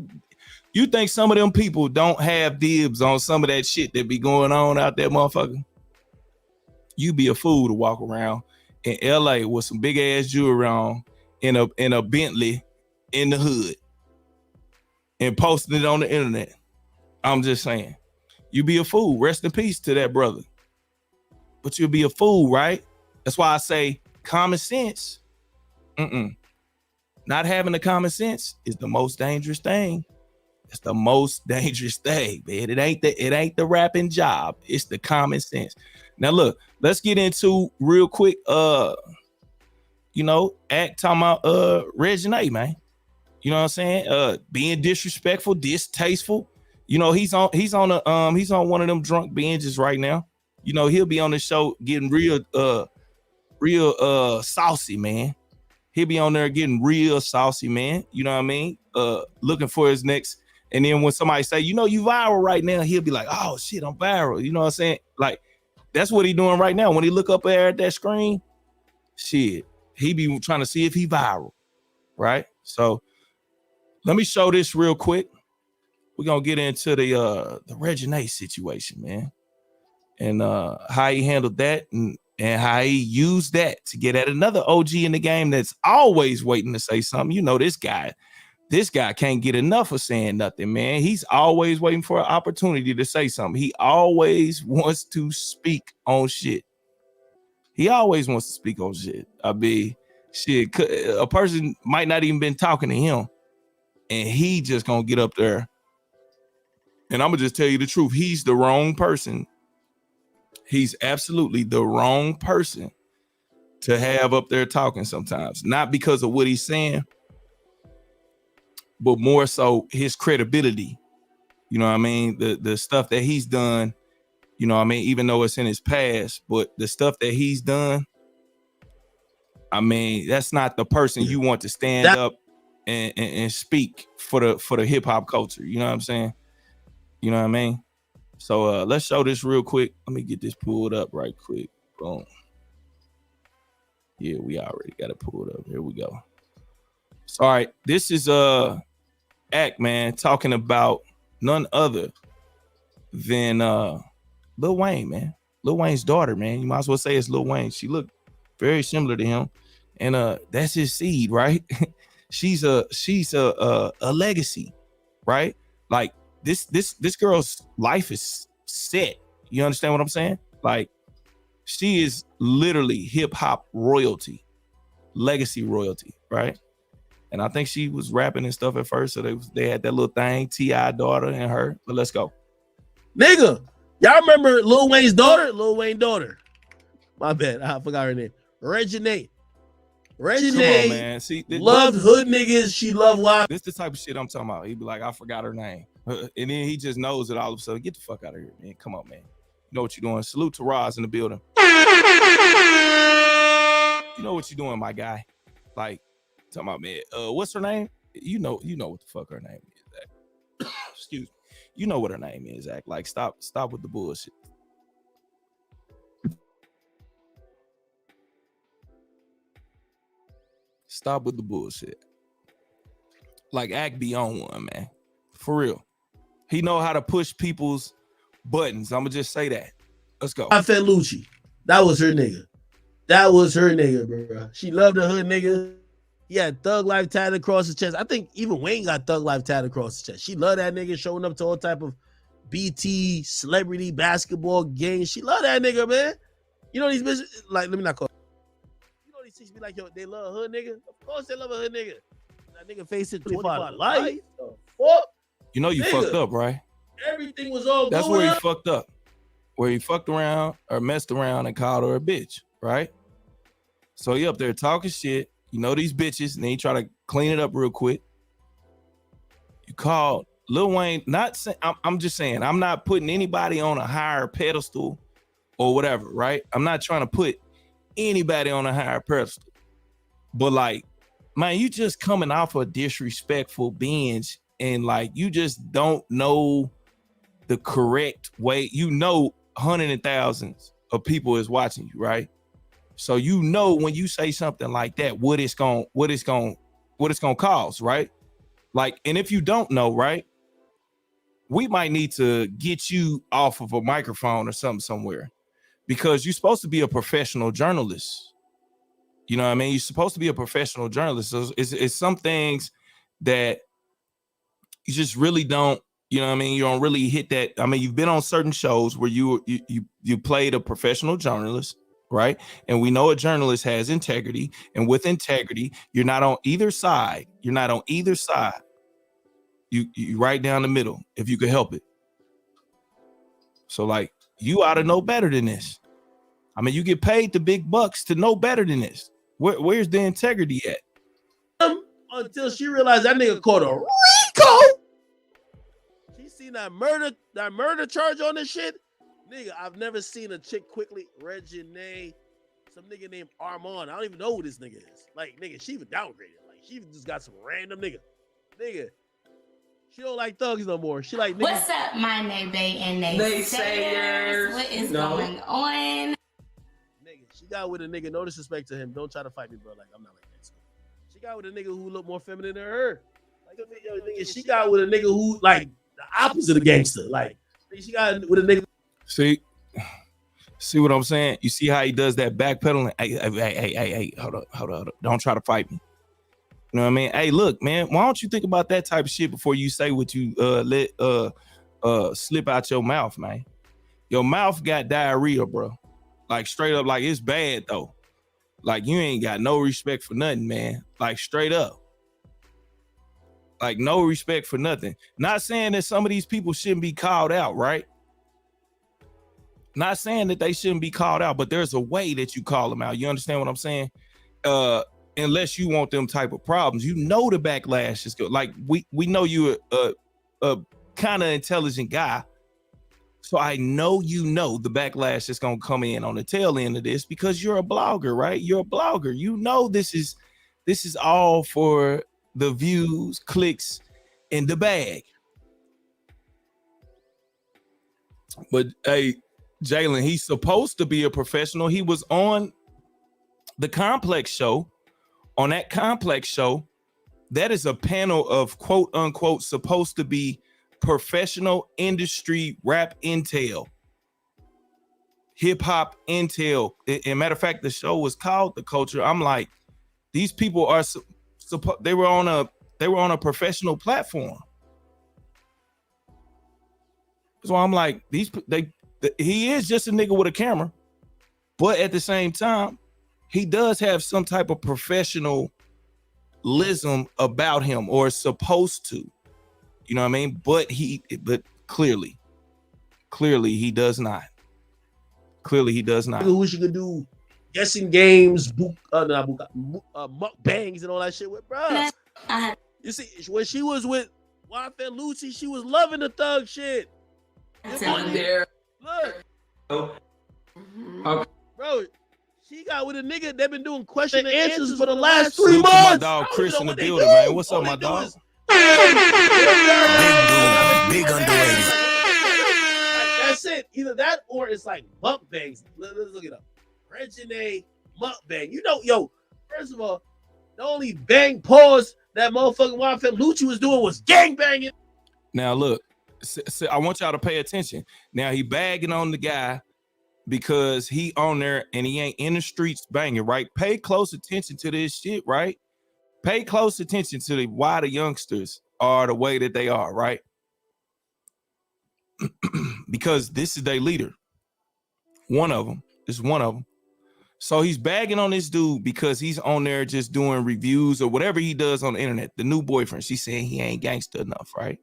some of them people don't have dibs on some of that shit that be going on out there, motherfucker? You be a fool to walk around in LA with some big ass jewelry on in a Bentley in the hood and posting it on the internet. I'm just saying, you be a fool. Rest in peace to that brother. But you'll be a fool, right? That's why I say common sense. Not having the common sense is the most dangerous thing. It's the most dangerous thing, man. It ain't the rapping job. It's the common sense. Now look, let's get into real quick. Act talking about Regine, man. You know what I'm saying? Being disrespectful, distasteful. You know, he's on one of them drunk binges right now. You know, he'll be on the show getting real saucy, man. He'll be on there getting real saucy, man. You know what I mean? Looking for his next. And then when somebody say, you viral right now, he'll be like, oh shit, I'm viral. You know what I'm saying? Like, that's what he doing right now. When he look up there at that screen, shit, he be trying to see if he viral, right? So let me show this real quick. We're gonna get into the Regine situation, man. And how he handled that and how he used that to get at another OG in the game that's always waiting to say something. You know, this guy can't get enough of saying nothing, man. He's always waiting for an opportunity to say something. He always wants to speak on shit. He always wants to speak on shit. I mean, shit, a person might not even been talking to him, and he just gonna get up there. And I'm gonna just tell you the truth. He's the wrong person. He's absolutely the wrong person to have up there talking sometimes. Not because of what he's saying, but more so his credibility. You know what I mean? The stuff that he's done, you know what I mean? Even though it's in his past, but the stuff that he's done, I mean, that's not the person you want to stand up and speak for the hip hop culture. You know what I'm saying? You know what I mean? So let's show this real quick. Let me get this pulled up right quick. Boom. Yeah, we already got it pulled up. Here we go. So, all right, this is Act, man, talking about none other than Lil Wayne, man. Lil Wayne's daughter, man. You might as well say it's Lil Wayne. She looked very similar to him, and that's his seed, right? she's a legacy, right? Like this girl's life is set. You understand what I'm saying? Like, she is literally hip hop royalty, legacy royalty, right? And I think she was rapping and stuff at first, so they had that little thing, T.I. daughter and her. But let's go. Nigga, y'all remember Lil Wayne's daughter? Lil Wayne's daughter. My bad, I forgot her name. Regine. Come on, man. See, loved hood niggas. She loved wild. This the type of shit I'm talking about. He'd be like, I forgot her name. And then he just knows it all of a sudden. Get the fuck out of here, man. Come on, man. You know what you're doing. Salute to Roz in the building. You know what you're doing, my guy. Like, talking about, man, what's her name? You know what the fuck her name is, Zach. Excuse me. You know what her name is, Zach. Like, stop with the bullshit. Stop with the bullshit. Like, Act be on one, man. For real. He know how to push people's buttons. I'm gonna just say that. Let's go. I fed Lucci. That was her nigga. Bro. She loved the hood nigga. He had Thug Life tatted across his chest. I think even Wayne got Thug Life tatted across his chest. She loved that nigga showing up to all type of BT celebrity basketball games. She loved that nigga, man. You know these bitches, like, let me not call. You know these chicks be like, yo, they love a hood nigga. Of course they love a hood nigga. That nigga faced it 25 life. What? You know you fucked up, right? Everything was all. That's where he fucked up. Where he fucked around or messed around and called her a bitch, right? So he up there talking shit. You know these bitches, and then he try to clean it up real quick. You called Lil Wayne. I'm just saying, I'm not putting anybody on a higher pedestal or whatever, right? I'm not trying to put anybody on a higher pedestal. But like, man, you just coming off a disrespectful binge, and like, you just don't know the correct way. You know, hundreds and thousands of people is watching you, right? So you know when you say something like that, what it's gonna cause, right? Like, and if you don't know, right, we might need to get you off of a microphone or something somewhere, because you're supposed to be a professional journalist. You know what I mean? You're supposed to be a professional journalist. So it's some things that you just really don't, you know what I mean? You don't really hit that. I mean, you've been on certain shows where you played a professional journalist, right? And we know a journalist has integrity, and with integrity, you're not on either side. You're not on either side. You right down the middle if you could help it. So like, you ought to know better than this. I mean, you get paid the big bucks to know better than this. Where's the integrity at? Until she realized that nigga called a Rico. She seen that murder charge on this shit. Nigga, I've never seen a chick quickly. Regine, some nigga named Armand. I don't even know who this nigga is. Like, nigga, she even downgraded. Like, she just got some random nigga. Nigga, she don't like thugs no more. She like niggas. What's up, my neighbor and naysayers? What is going on? Nigga, she got with a nigga. No disrespect to him. Don't try to fight me, bro. Like, I'm not like that. She got with a nigga who look more feminine than her. Like, nigga, she got with a nigga who like the opposite of gangster. Like, she got with a nigga. See what I'm saying? You see how he does that backpedaling? Hey, hold up. Don't try to fight me. You know what I mean? Hey, look, man, why don't you think about that type of shit before you say what you let slip out your mouth, man? Your mouth got diarrhea, bro. Like, straight up, like, it's bad though. Like, you ain't got no respect for nothing, man. Like, straight up. Like, no respect for nothing. Not saying that some of these people shouldn't be called out, right? Not saying that they shouldn't be called out, but there's a way that you call them out. You understand what I'm saying? Unless you want them type of problems. You know the backlash is good. Like, we know you're a kind of intelligent guy. So I know you know the backlash is going to come in on the tail end of this because you're a blogger, right? You're a blogger. You know this is all for the views, clicks, and the bag. But hey, Jalen, he's supposed to be a professional. He was on the Complex show. On that Complex show, that is a panel of quote unquote supposed to be professional industry rap intel, hip hop intel. And matter of fact, the show was called The Culture. I'm like, these people are they were on a professional platform. So I'm like, he is just a nigga with a camera, but at the same time, he does have some type of professionalism about him, or is supposed to. You know what I mean? But clearly he does not. Clearly he does not. Who she could do guessing games, mukbangs and all that shit with, bro. You see, when she was with Wife and Lucy, she was loving the thug shit. There. Look. Okay. Bro, she got with a nigga that been doing question and answers for the last 3 months. My dog Chris in the building, man. What's up, my dog? Big underrated. That's it. Either that or it's like mukbangs. Let's look it up. Regine mukbang. You know, yo, first of all, the only bang pause that motherfucking Wild Fat Lucci was doing was gang banging. Now look, I want y'all to pay attention. Now he bagging on the guy because he on there and he ain't in the streets banging, right? Pay close attention to this shit, right? Pay close attention to why the youngsters are the way that they are, right? Because this is their leader. One of them. So he's bagging on this dude because he's on there just doing reviews or whatever he does on the internet. The new boyfriend, she's saying he ain't gangster enough, right?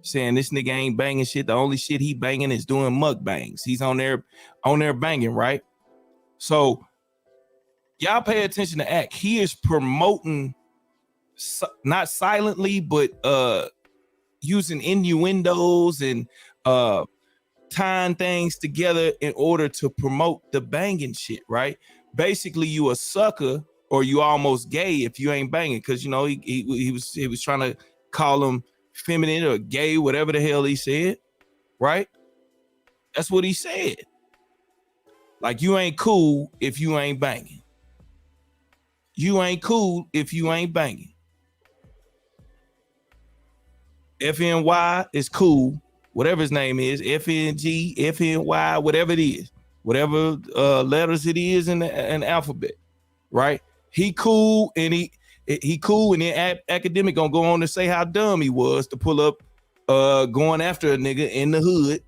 Saying this nigga ain't banging shit. The only shit he banging is doing mukbangs. He's on there banging, right? So y'all pay attention to Act. He is promoting, not silently, but using innuendos and tying things together in order to promote the banging shit, right? Basically, you a sucker or you almost gay if you ain't banging, because you know he was trying to call him feminine or gay, whatever the hell he said, right? That's what he said. Like, you ain't cool if you ain't banging. You ain't cool if you ain't banging. FNY is cool, whatever his name is, FNG, FNY, whatever it is, whatever letters it is in the alphabet, right? he cool and he cool, and then Academic gonna go on to say how dumb he was to pull up going after a nigga in the hood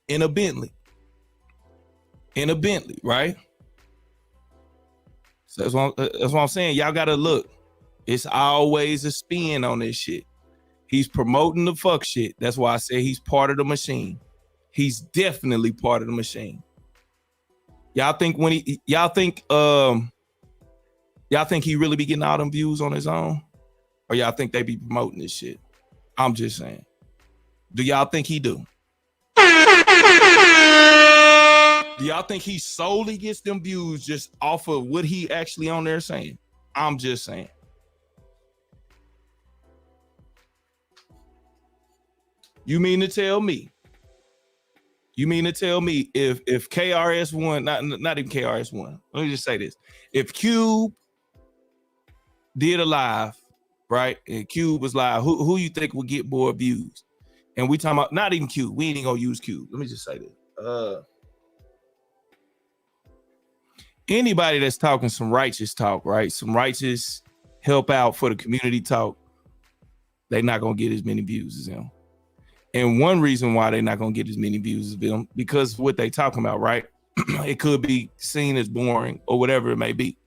in a Bentley. Right? So that's what I'm saying. Y'all gotta look. It's always a spin on this shit. He's promoting the fuck shit. That's why I say he's part of the machine. He's definitely part of the machine. Y'all think he really be getting all them views on his own? Or y'all think they be promoting this shit? I'm just saying. Do y'all think he do? Do y'all think he solely gets them views just off of what he actually on there saying? I'm just saying. You mean to tell me if KRS-One, not even KRS-One, let me just say this. If Cube did a live, right, and Cube was live, who you think would get more views? And we talking about not even Cube. We ain't even gonna use Cube. Let me just say this. Anybody that's talking some righteous talk, right? Some righteous help out for the community talk, they not gonna get as many views as him. And one reason why they're not gonna get as many views as them, because what they talking about, right? It could be seen as boring or whatever it may be.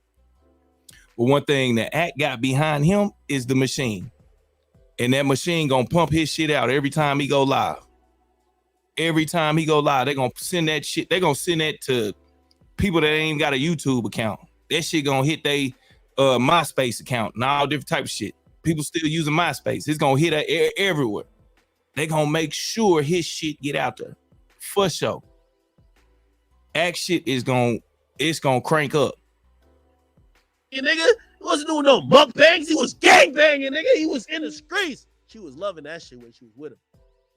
But one thing that Act got behind him is the machine. And that machine gonna pump his shit out every time he go live. Every time he go live, they're gonna send that shit. They're gonna send that to people that ain't even got a YouTube account. That shit gonna hit they MySpace account and all different type of shit. People still using MySpace. It's gonna hit everywhere. They gonna make sure his shit get out there. For sure. Act shit is gonna crank up. Yeah, nigga, he wasn't doing no mukbangs. He was gangbanging, nigga. He was in the streets. She was loving that shit when she was with him.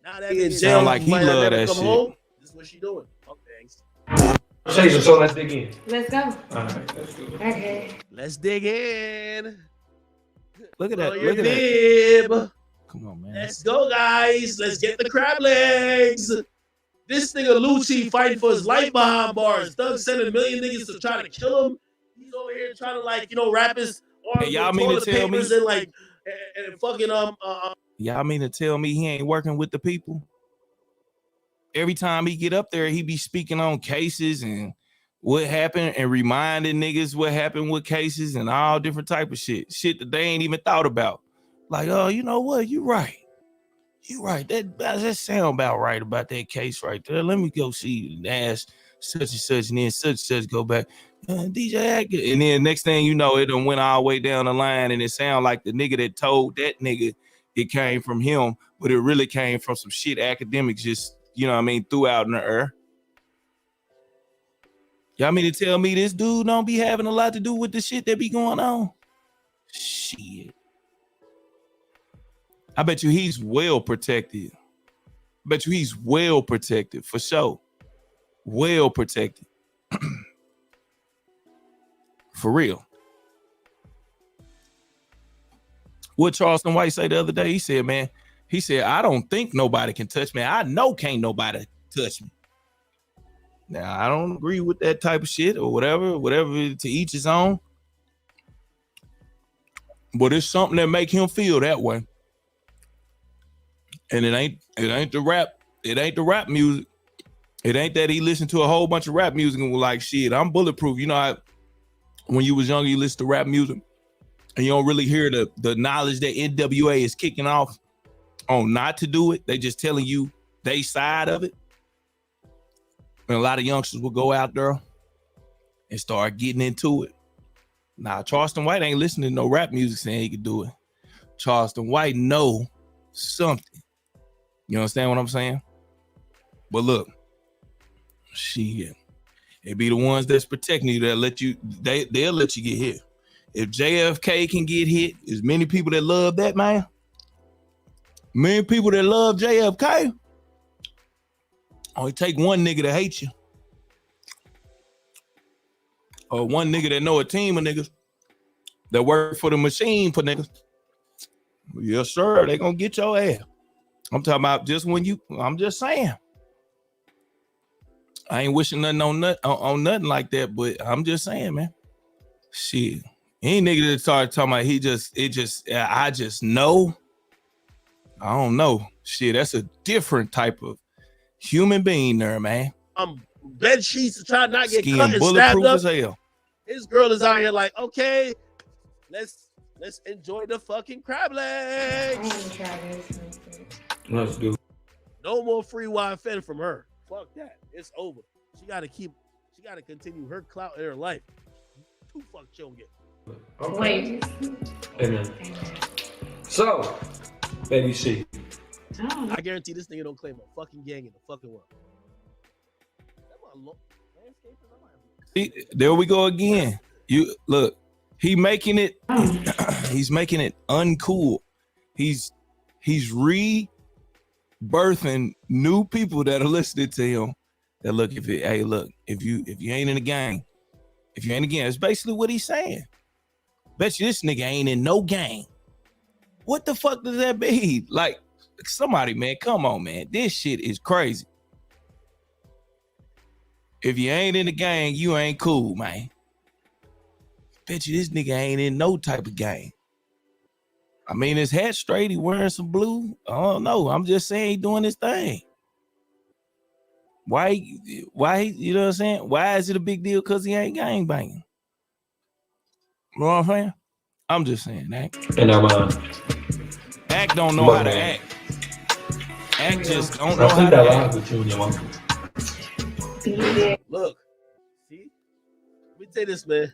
Now that nigga sound like he love that shit. Home, this is what she doing. Mukbangs. So let's dig in. Let's go. All right, let's do it. Okay. Let's dig in. Look at that. Look at that. Come on, man. Let's go, guys. Let's get the crab legs. This nigga Lucci fighting for his life behind bars. Thug sending a million niggas to try to kill him. He's over here trying to wrap his arms Hey, y'all with mean to toilet tell me? papers and fucking Y'all mean to tell me he ain't working with the people? Every time he get up there, he be speaking on cases and what happened and reminding niggas what happened with cases and all different type of shit that they ain't even thought about. Like, oh, you know what? You right. That sound about right about that case right there. Let me go see and ask such and such, and then such and such go back. DJ Acker. And then next thing you know, it done went all the way down the line, and it sound like the nigga that told that nigga it came from him, but it really came from some shit Academics just, you know what I mean, threw out in the air. Y'all mean to tell me this dude don't be having a lot to do with the shit that be going on? Shit. I bet you he's well protected. For sure. Well protected. For real. What Charleston White say the other day, he said, I don't think nobody can touch me. I know can't nobody touch me. Now, I don't agree with that type of shit or whatever, to each his own. But it's something that make him feel that way. And it ain't the rap music. It ain't that he listened to a whole bunch of rap music and was like, shit, I'm bulletproof. You know, when you was younger, you listen to rap music and you don't really hear the knowledge that NWA is kicking off on not to do it. They just telling you they side of it. And a lot of youngsters will go out there and start getting into it. Now, Charleston White ain't listening to no rap music saying he could do it. Charleston White know something. You understand what I'm saying? But look, shit, it be the ones that's protecting you that they'll let you get hit. If JFK can get hit, as many people that love that man, many people that love JFK, only take one nigga to hate you. Or one nigga that know a team of niggas that work for the machine for niggas. Yes, sir, they gonna get your ass. I'm talking about just I'm just saying. I ain't wishing nothing on nothing like that, but I'm just saying, man. Shit. Any nigga that started talking about I just know. I don't know. Shit, that's a different type of human being there, man. Bed sheets to try not get Skin cut and stabbed bulletproof up. as hell. His girl is out here like, okay, let's enjoy the fucking crab legs. Let's do. No more free YFN from her. Fuck that. It's over. She gotta continue her clout in her life. Too fuck she'll get. Okay. Wait. Amen. So, baby C. I guarantee this nigga don't claim a fucking gang in the fucking world. See, there we go again. You look, he's making it uncool. He's rebirthing new people that are listening to him. That look, if you ain't in the gang, it's basically what he's saying. Bet you this nigga ain't in no gang. What the fuck does that mean? Like, somebody, man, come on, man. This shit is crazy. If you ain't in the gang, you ain't cool, man. Bet you this nigga ain't in no type of gang. I mean, his hat straight, he wearing some blue. I don't know. I'm just saying he doing his thing. Why, you know what I'm saying? Why is it a big deal? Because he ain't gang banging. You know what I'm saying? I'm just saying that. And Act don't know how to act. Act just don't know how to act. Look, see? Let me tell you this, man.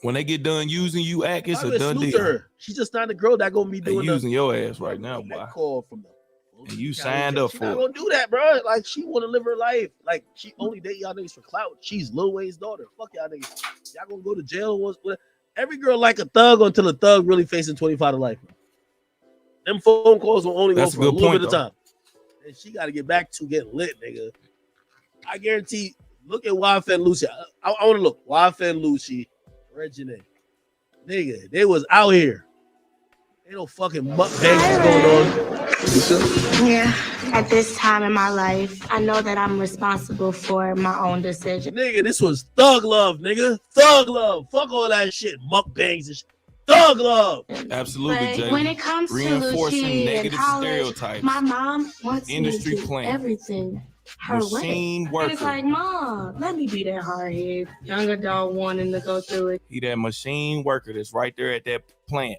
When they get done using you, Act, it's a done deal. Her. She's just not the girl that gonna be doing using your ass right now, boy. Call from them. And you signed up for it. She's not gonna do that, bro. Like, she wanna live her life. Like, she only date y'all niggas for clout. She's Lil Wayne's daughter. Fuck y'all niggas. Y'all gonna go to jail once. Every girl like a thug until a thug really facing 25 to life. Bro. Them phone calls will only go for a little bit of time. And she got to get back to getting lit, nigga. I guarantee. Look at YFN Lucy. I want to look. YFN Lucy, Regine. Nigga, they was out here. Ain't no fucking mukbangs going on. Yeah. At this time in my life, I know that I'm responsible for my own decision. Nigga, this was thug love, nigga. Thug love. Fuck all that shit. Mukbangs and shit. Thug love. Absolutely, But Jay. when it comes to Reinforcing Lucci negative and college, stereotypes. my mom wants Industry me to do plan. everything her Machine way. worker. And it's like, Mom, let me be that hardhead young adult wanting to go through it. He that machine worker that's right there at that plant.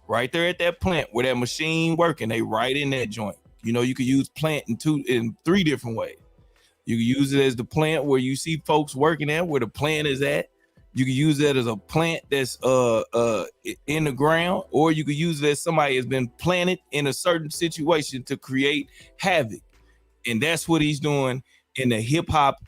Right there at that plant where that machine working, they right in that joint. You know, you could use plant in three different ways. You can use it as the plant where you see folks working at, where the plant is at. You can use that as a plant that's in the ground, or you could use it as somebody has been planted in a certain situation to create havoc. And that's what he's doing in the hip hop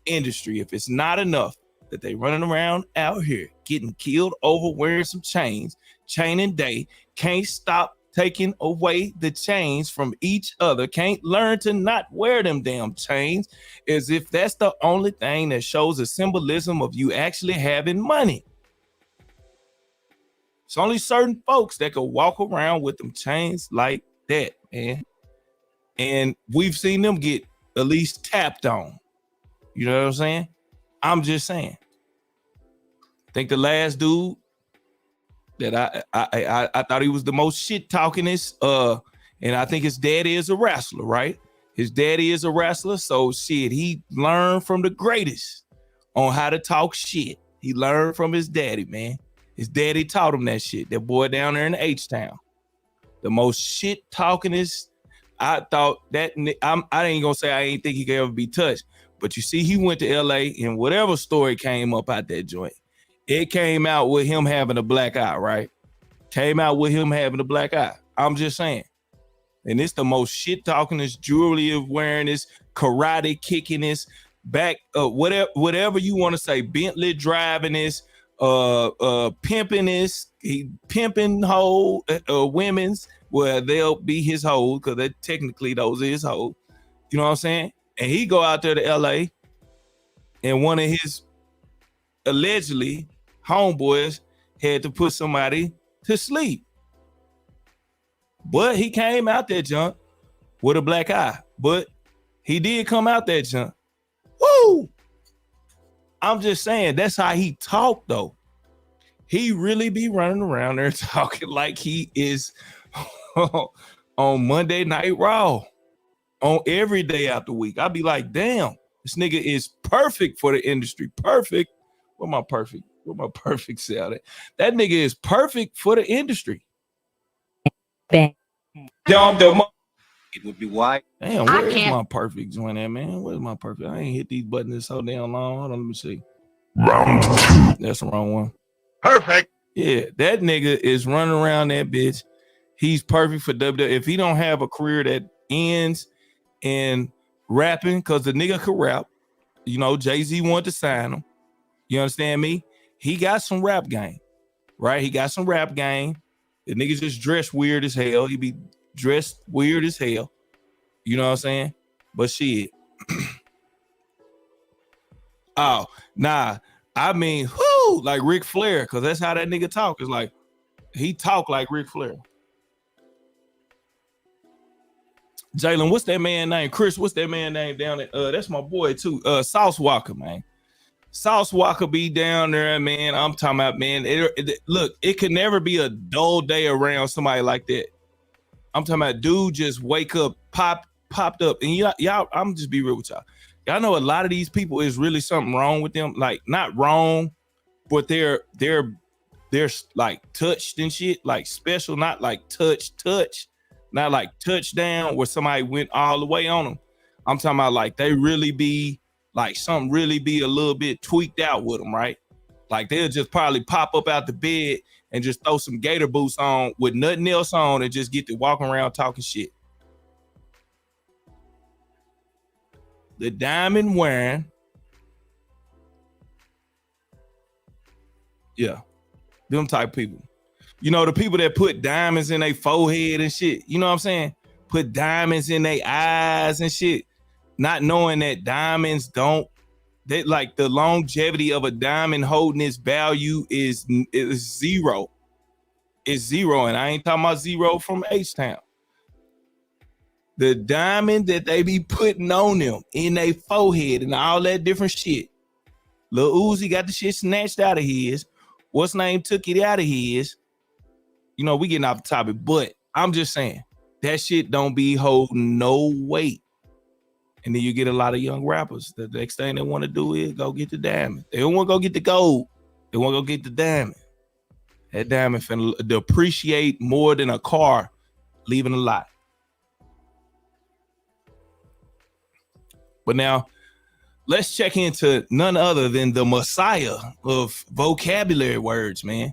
industry. If it's not enough that they running around out here getting killed over wearing some chains, chain and day, can't stop taking away the chains from each other, can't learn to not wear them damn chains, as if that's the only thing that shows a symbolism of you actually having money. It's only certain folks that could walk around with them chains like that, man. And we've seen them get at least tapped on. You know what I'm saying? I'm just saying. I think the last dude that I thought he was the most shit talkingest, and I think his daddy is a wrestler, right? His daddy is a wrestler, so shit, he learned from the greatest on how to talk shit. He learned from his daddy, man. His daddy taught him that shit. That boy down there in H-Town, the most shit talkingest. I thought that I ain't gonna say I ain't think he could ever be touched, but you see, he went to LA, and whatever story came up out that joint, it came out with him having a black eye, right? Came out with him having a black eye. I'm just saying. And it's the most shit talking, this jewelry of wearing, this karate kicking, this back, whatever you want to say, Bentley driving this, pimping this, he pimping whole women's, well, they'll be his hoes, because technically those are his hoes. You know what I'm saying? And he go out there to LA, and one of his allegedly homeboys had to put somebody to sleep. But he came out that junk with a black eye. But he did come out that junk. Woo! I'm just saying, that's how he talked, though. he really be running around there talking like he is on Monday Night Raw on every day out the week. I'd be like, damn, this nigga is perfect for the industry. Perfect. What my perfect sound? That nigga is perfect for the industry. Bang. It would be white. Damn, where is my perfect joint at, man? Where's my perfect? I ain't hit these buttons so damn long. Hold on, let me see. Round 2. That's the wrong one. Perfect. Yeah, that nigga is running around that bitch. He's perfect for WWE. If he don't have a career that ends in rapping, because the nigga could rap, you know, Jay-Z wanted to sign him. You understand me? He got some rap game, right? He got some rap game. The nigga just dressed weird as hell. He be dressed weird as hell. You know what I'm saying? But shit. Oh, nah. I mean, whoo, like Ric Flair, because that's how that nigga talk. It's like, he talk like Ric Flair. Jalen, what's that man name? Chris, what's that man name down there? That's my boy too. Sauce Walker, man. Sauce Walker be down there, man. I'm talking about, man. Look, it could never be a dull day around somebody like that. I'm talking about dude just wake up, popped up. And y'all, I'm just be real with y'all. Y'all know a lot of these people is really something wrong with them. Like, not wrong, but they're like touched and shit, like special, not like touch, not like touchdown where somebody went all the way on them. I'm talking about like they really be like something really be a little bit tweaked out with them, right? Like they'll just probably pop up out the bed and just throw some gator boots on with nothing else on and just get to walking around talking shit. The diamond wearing, yeah, them type of people. You know, the people that put diamonds in their forehead and shit, you know what I'm saying? Put diamonds in their eyes and shit, not knowing that diamonds don't, that like the longevity of a diamond holding its value is zero. It's zero. And I ain't talking about zero from H-Town. The diamond that they be putting on them in their forehead and all that different shit. Lil Uzi got the shit snatched out of his. What's name took it out of his. You know, we getting off the topic, but I'm just saying that shit don't be holding no weight. And then you get a lot of young rappers. The next thing they want to do is go get the diamond. They don't want to go get the gold. They want to go get the diamond. That diamond finna depreciate more than a car leaving a lot. But now, let's check into none other than the messiah of vocabulary words, man.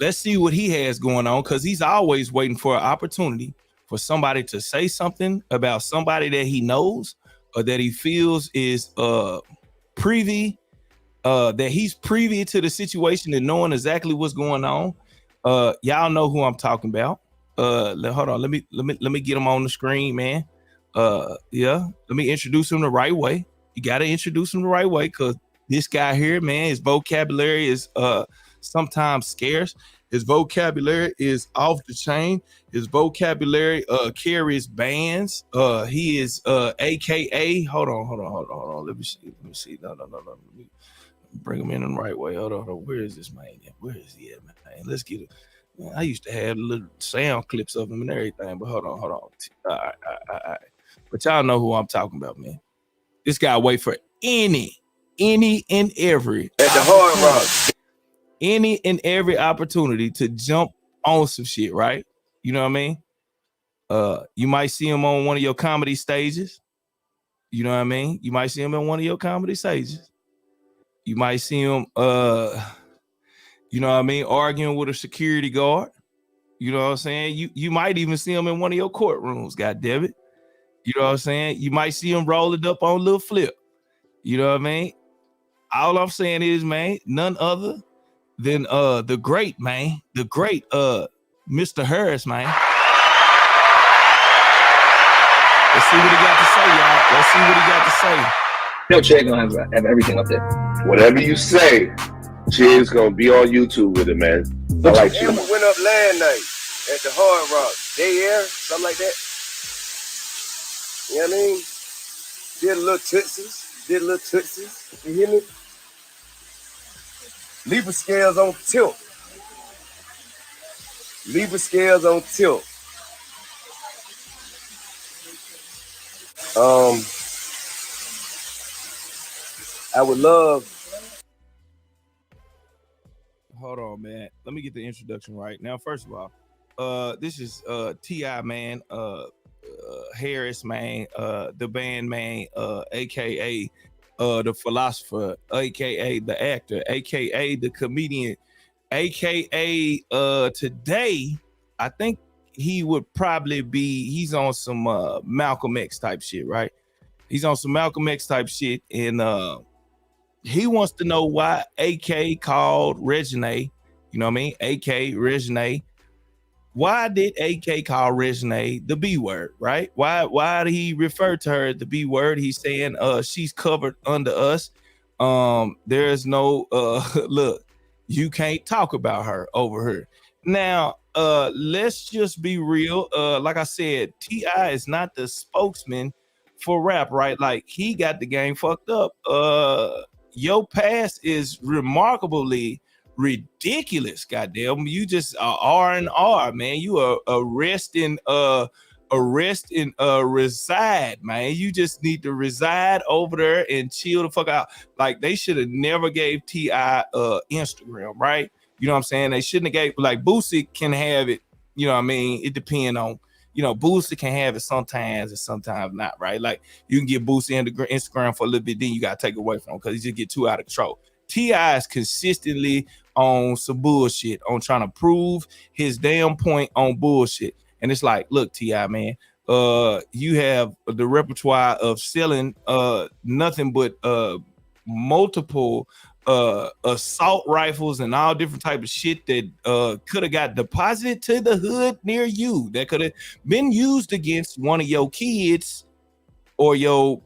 Let's see what he has going on, because he's always waiting for an opportunity for somebody to say something about somebody that he knows or that he feels is privy, that he's privy to the situation and knowing exactly what's going on. Y'all know who I'm talking about. Hold on, let me get him on the screen, man. Yeah, let me introduce him the right way. You got to introduce him the right way, because this guy here, man, his vocabulary is sometimes scarce. His vocabulary is off the chain. His vocabulary carries bands. He is AKA. Hold on. Let me see. No. Let me bring him in the right way. Hold on. Where is this man? Where is he at, man? Let's get it. Man, I used to have little sound clips of him and everything, but hold on. All right. But y'all know who I'm talking about, man. This guy wait for any and every At the Hard Rock. Any and every opportunity to jump on some shit, right? You know what I mean? You might see him on one of your comedy stages. You know what I mean? You might see him in one of your comedy stages. You might see him, you know what I mean, arguing with a security guard. You know what I'm saying? You might even see him in one of your courtrooms, goddamn it. You know what I'm saying? You might see him rolling up on a little flip. You know what I mean? All I'm saying is, man, none other than the great Mr. Harris, man. Let's see what he got to say, y'all. Let's see what he got to say. No, Chad gonna have everything up there. Whatever you say, Chad's gonna be on YouTube with it, man. I like you. And we went up last night at the Hard Rock. Day Air, something like that. You know what I mean? Did a little tootsies. You hear me? Libra scales on tilt. Libra scales on tilt. I would love. Hold on, man. Let me get the introduction right. Now, first of all, this is T.I., man, Harris, man, the band, man, aka the philosopher, aka the actor, aka the comedian, aka today, I think he would probably be, he's on some Malcolm X type shit, right? He's on some Malcolm X type shit, and he wants to know why AK called Regine, you know what I mean? AK Regine. Why did AK call Regine the B word, right? Why did he refer to her the B word? He's saying she's covered under us. There's no look, you can't talk about her over her. Now, let's just be real. Like I said, T.I. is not the spokesman for rap, right? Like, he got the game fucked up. Your past is remarkably ridiculous. Goddamn, you just R&R, man. You are arrest and reside, man. You just need to reside over there and chill the fuck out. Like, they should have never gave T.I. Instagram, right? You know what I'm saying? They shouldn't have gave, like, Boosie can have it, you know what I mean? It depends on, you know, Boosie can have it sometimes and sometimes not, right? Like, you can get Boosie into Instagram for a little bit, then you got to take it away from him because he just get too out of control. T.I. is consistently on some bullshit, on trying to prove his damn point on bullshit. And it's like, look, T.I., man, you have the repertoire of selling nothing but multiple assault rifles and all different type of shit that could have got deposited to the hood near you, that could have been used against one of your kids or your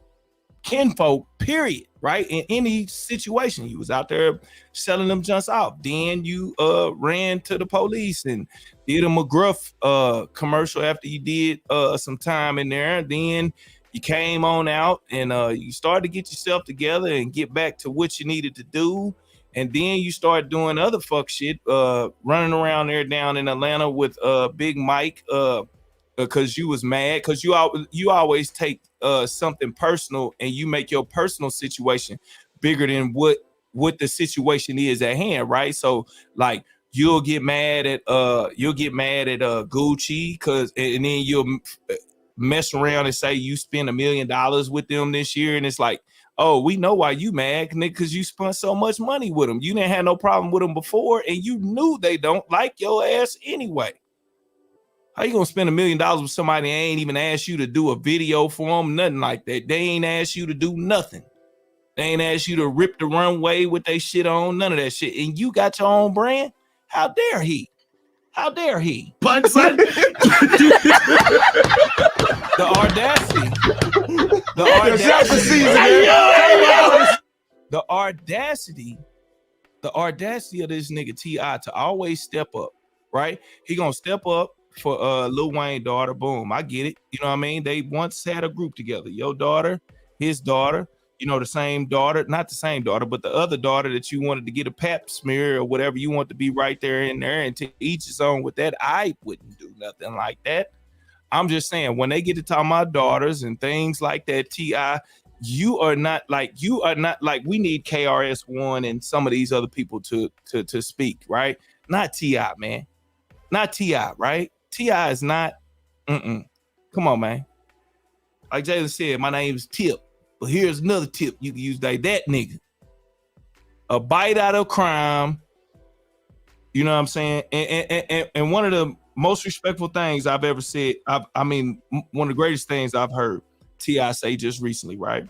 kinfolk, period, right? In any situation, you was out there selling them junks off. Then you ran to the police and did a McGruff commercial after you did some time in there. Then you came on out and you started to get yourself together and get back to what you needed to do. And then you start doing other fuck shit, running around there down in Atlanta with Big Mike, because you was mad, because you always take something personal and you make your personal situation bigger than what the situation is at hand, right? So, like, you'll get mad at Gucci, because, and then you'll mess around and say you spent $1 million with them this year, and it's like, oh, we know why you mad, nigga, because you spent so much money with them. You didn't have no problem with them before, and you knew they don't like your ass anyway. How you gonna spend $1 million with somebody that ain't even asked you to do a video for them? Nothing like that. They ain't asked you to do nothing. They ain't asked you to rip the runway with their shit on. None of that shit. And you got your own brand? How dare he? How dare he? Punch, son. The audacity. The audacity of this nigga T.I. to always step up, right? He gonna step up for Lil Wayne daughter. Boom, I get it. You know what I mean? They once had a group together. Your daughter, his daughter, you know, the same daughter, not the same daughter, but the other daughter that you wanted to get a pap smear or whatever, you want to be right there in there, and to each his own with that. I wouldn't do nothing like that. I'm just saying, when they get to talk about daughters and things like that, T.I., you are not like we need KRS-One and some of these other people to speak, right? Not T.I., man. Not T.I., right? T.I. is not, come on, man. Like Jalen said, my name is Tip, but here's another tip you can use, like that nigga. A bite out of crime, you know what I'm saying? And one of the most respectful things I've ever said, I mean, one of the greatest things I've heard T.I. say just recently, right?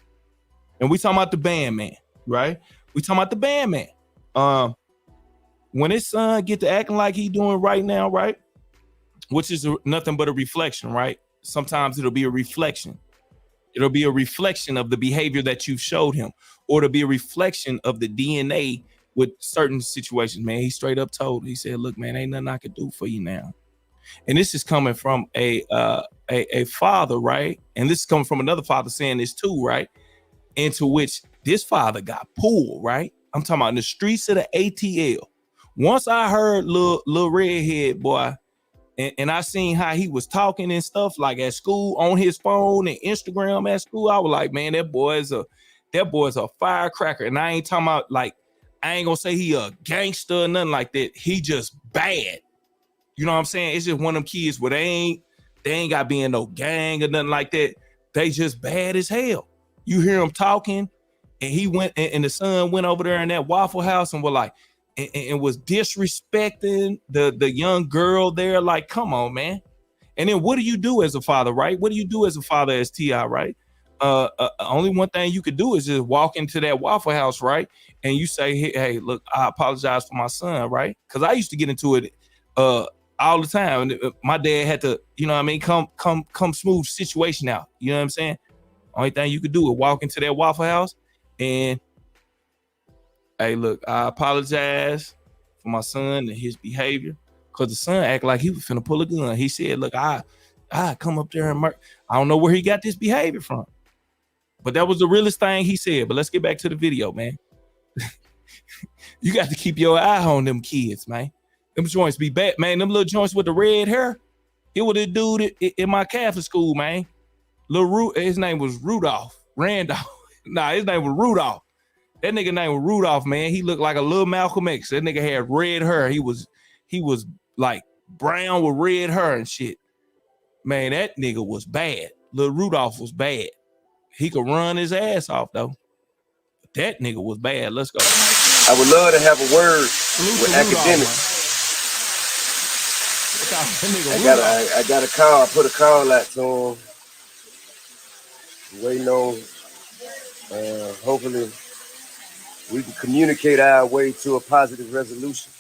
And we talking about the band man, right? We talking about the band man. When his son get to acting like he doing right now, right? Which is nothing but a reflection, right? Sometimes it'll be a reflection. It'll be a reflection of the behavior that you've showed him, or it'll be a reflection of the DNA with certain situations, man. He straight up told, he said, look, man, ain't nothing I can do for you now. And this is coming from a father, right? And this is coming from another father saying this too, right? Into which this father got pulled, right? I'm talking about in the streets of the ATL. Once I heard little redhead boy And I seen how he was talking and stuff like at school on his phone and Instagram at school. I was like, man, that boy is a firecracker. And I ain't talking about like, I ain't gonna say he a gangster or nothing like that. He just bad. You know what I'm saying? It's just one of them kids where they ain't got being no gang or nothing like that. They just bad as hell. You hear him talking, and he went and the son went over there in that Waffle House and was like, and was disrespecting the young girl there. Like, come on, man. And then what do you do as a father, right? What do you do as a father as T.I., right? Only one thing you could do is just walk into that Waffle House, right? And you say, hey, look, I apologize for my son, right? Because I used to get into it all the time. My dad had to, you know what I mean, come smooth situation out. You know what I'm saying? Only thing you could do is walk into that Waffle House and, hey, look, I apologize for my son and his behavior. Because the son acted like he was finna pull a gun. He said, look, I come up there and murder. I don't know where he got this behavior from. But that was the realest thing he said. But let's get back to the video, man. You got to keep your eye on them kids, man. Them joints be bad, man. Them little joints with the red hair. It was a dude in my Catholic school, man. His name was Rudolph. Randolph. Nah, his name was Rudolph. That nigga name was Rudolph, man. He looked like a little Malcolm X. That nigga had red hair. He was like brown with red hair and shit. Man, that nigga was bad. Little Rudolph was bad. He could run his ass off, though. But that nigga was bad. Let's go. I would love to have a word with Akademiks. I got a call. I put a call out to him. Waiting on, hopefully we can communicate our way to a positive resolution.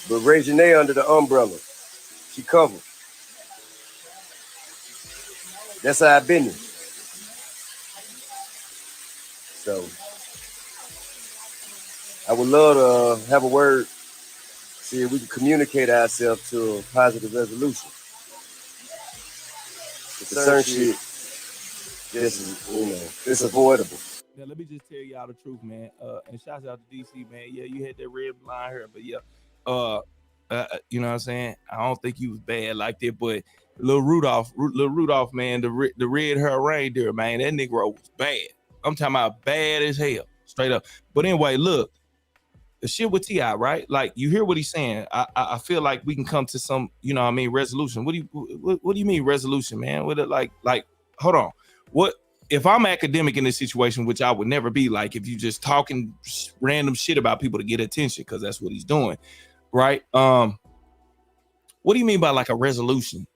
But Ray Janae under the umbrella, she covered. That's how I've been here. So I would love to have a word, see if we can communicate ourselves to a positive resolution. The certain shit, it's avoidable. Yeah, let me just tell y'all the truth, man. And shouts out to DC, man. Yeah, you had that red blind hair, but yeah, you know what I'm saying? I don't think he was bad like that, but little Rudolph, man, the red hair reindeer, man, that nigga was bad. I'm talking about bad as hell, straight up. But anyway, look, the shit with T.I., right? Like, you hear what he's saying. I feel like we can come to some, you know what I mean, resolution. What do you mean resolution, man? What like hold on. What if I'm academic in this situation, which I would never be, like if you just talking random shit about people to get attention, because that's what he's doing, right? What do you mean by like a resolution?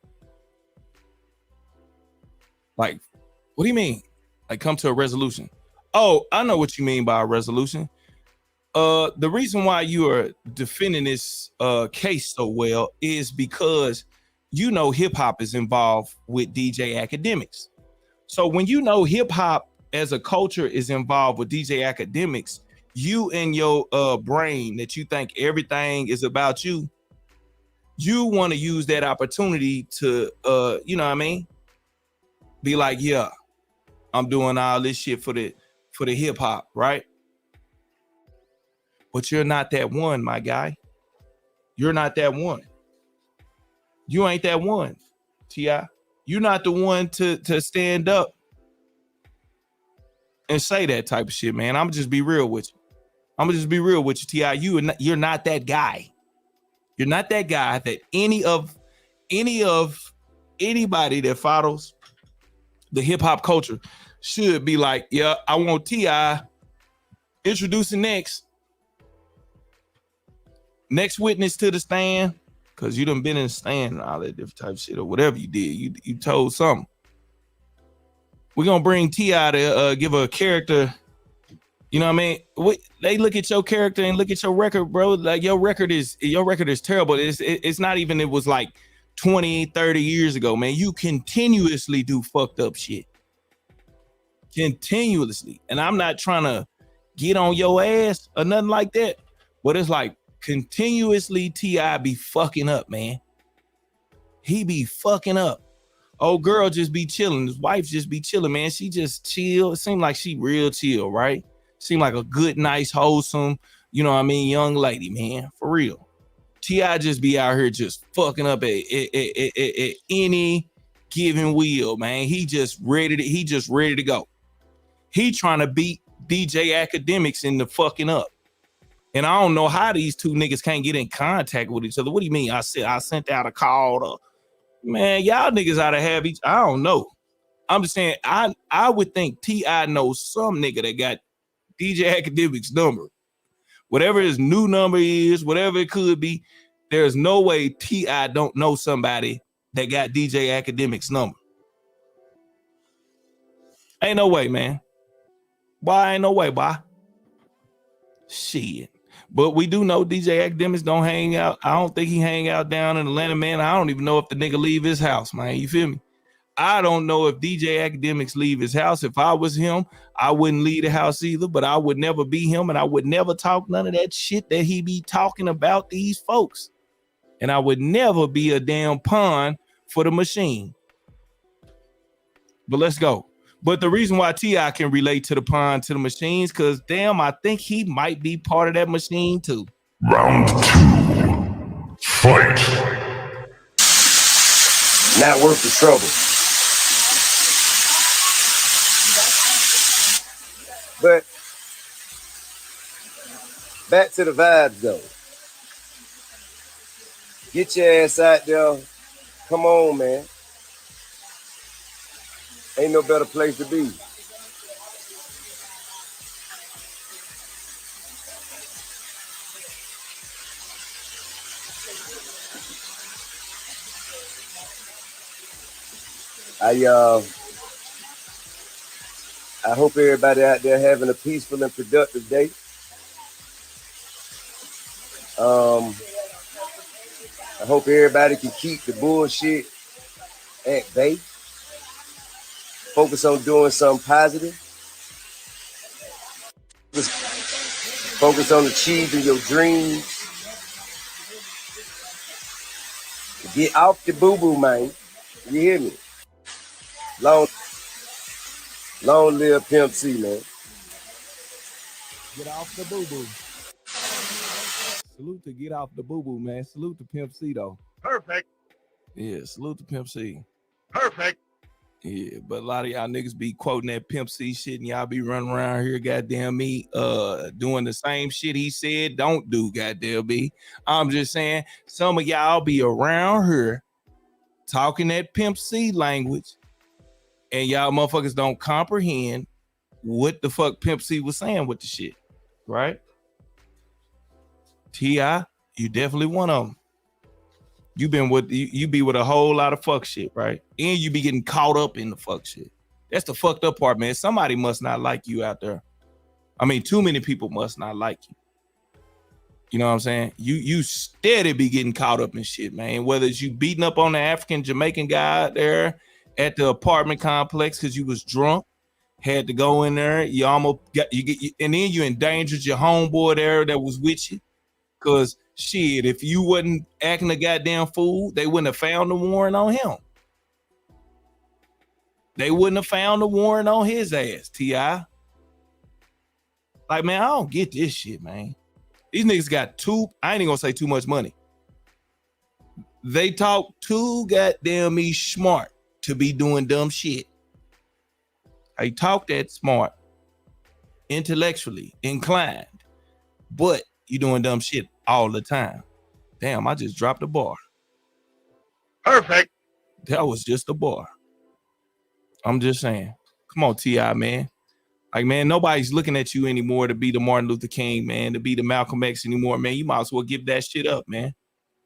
Like, what do you mean? Like, come to a resolution? Oh, I know what you mean by a resolution. The reason why you are defending this case so well is because you know hip hop is involved with DJ Akademiks. So when you know hip hop as a culture is involved with DJ Akademiks, you in your brain that you think everything is about you, you want to use that opportunity to you know what I mean? Be like, yeah, I'm doing all this shit for the hip hop, right? But you're not that one, my guy. You're not that one. You ain't that one, T.I. You're not the one to stand up and say that type of shit, man. I'm gonna just be real with you. T.I. You're not that guy. You're not that guy that anybody that follows the hip hop culture should be like, yeah, I want T.I. introducing next witness to the stand, because you done been in the stand and all that different type of shit or whatever you did. You told something. We're gonna bring T.I. to give a character. You know what I mean? They look at your character and look at your record, bro. Like your record is terrible. It's not even, it was like 20, 30 years ago, man. You continuously do fucked up shit. Continuously. And I'm not trying to get on your ass or nothing like that, but it's like continuously T.I. be fucking up, man. He be fucking up. Old girl just be chilling. His wife just be chilling, man. She just chill. It seemed like she real chill, right? Seemed like a good, nice, wholesome, you know what I mean, young lady, man, for real. T.I. just be out here just fucking up at any given wheel, man. He just ready to go. He trying to beat DJ Akademiks in the fucking up. And I don't know how these two niggas can't get in contact with each other. What do you mean? I sent out a call to, man, y'all niggas ought to have each, I don't know. I'm just saying, I would think T.I. knows some nigga that got DJ Akademiks' number. Whatever his new number is, whatever it could be, there's no way T.I. don't know somebody that got DJ Akademiks' number. Ain't no way, man. Why ain't no way, boy? Shit. But we do know DJ Akademiks don't hang out. I don't think he hang out down in Atlanta, man. I don't even know if the nigga leave his house, man. You feel me? I don't know if DJ Akademiks leave his house. If I was him, I wouldn't leave the house either, but I would never be him, and I would never talk none of that shit that he be talking about these folks. And I would never be a damn pawn for the machine. But let's go. But the reason why T.I. can relate to the pawn to the machines, because damn, I think he might be part of that machine too. Round 2. Fight. Not worth the trouble. But back to the vibes though. Get your ass out there. Come on, man. Ain't no better place to be. I hope everybody out there having a peaceful and productive day. I hope everybody can keep the bullshit at bay. Focus on doing something positive. Focus on achieving your dreams. Get off the boo-boo, man. You hear me? Long live Pimp C, man. Get off the boo-boo. Salute to get off the boo-boo, man. Salute to Pimp C, though. Perfect. Yeah, salute to Pimp C. Perfect. Yeah, but a lot of y'all niggas be quoting that Pimp C shit, and y'all be running around here, goddamn me, doing the same shit he said don't do, goddamn me. I'm just saying, some of y'all be around here talking that Pimp C language, and y'all motherfuckers don't comprehend what the fuck Pimp C was saying with the shit, right? T.I., you definitely one of them. You been with you be with a whole lot of fuck shit, right? And you be getting caught up in the fuck shit. That's the fucked up part, man. Somebody must not like you out there. I mean, too many people must not like you. You know what I'm saying? You steady be getting caught up in shit, man. Whether it's you beating up on the African Jamaican guy out there at the apartment complex because you was drunk, had to go in there, you almost got and then you endangered your homeboy there that was with you. Cause shit, if you wasn't acting a goddamn fool, they wouldn't have found the warrant on him. They wouldn't have found the warrant on his ass, T.I. Like, man, I don't get this shit, man. These niggas got I ain't even gonna say too much money. They talk too goddamn me smart to be doing dumb shit. I talk that smart, intellectually inclined, but you doing dumb shit all the time. Damn, I just dropped a bar. Perfect. That was just a bar. I'm just saying. Come on, T.I., man. Like, man, nobody's looking at you anymore to be the Martin Luther King, man, to be the Malcolm X anymore, man. You might as well give that shit up, man.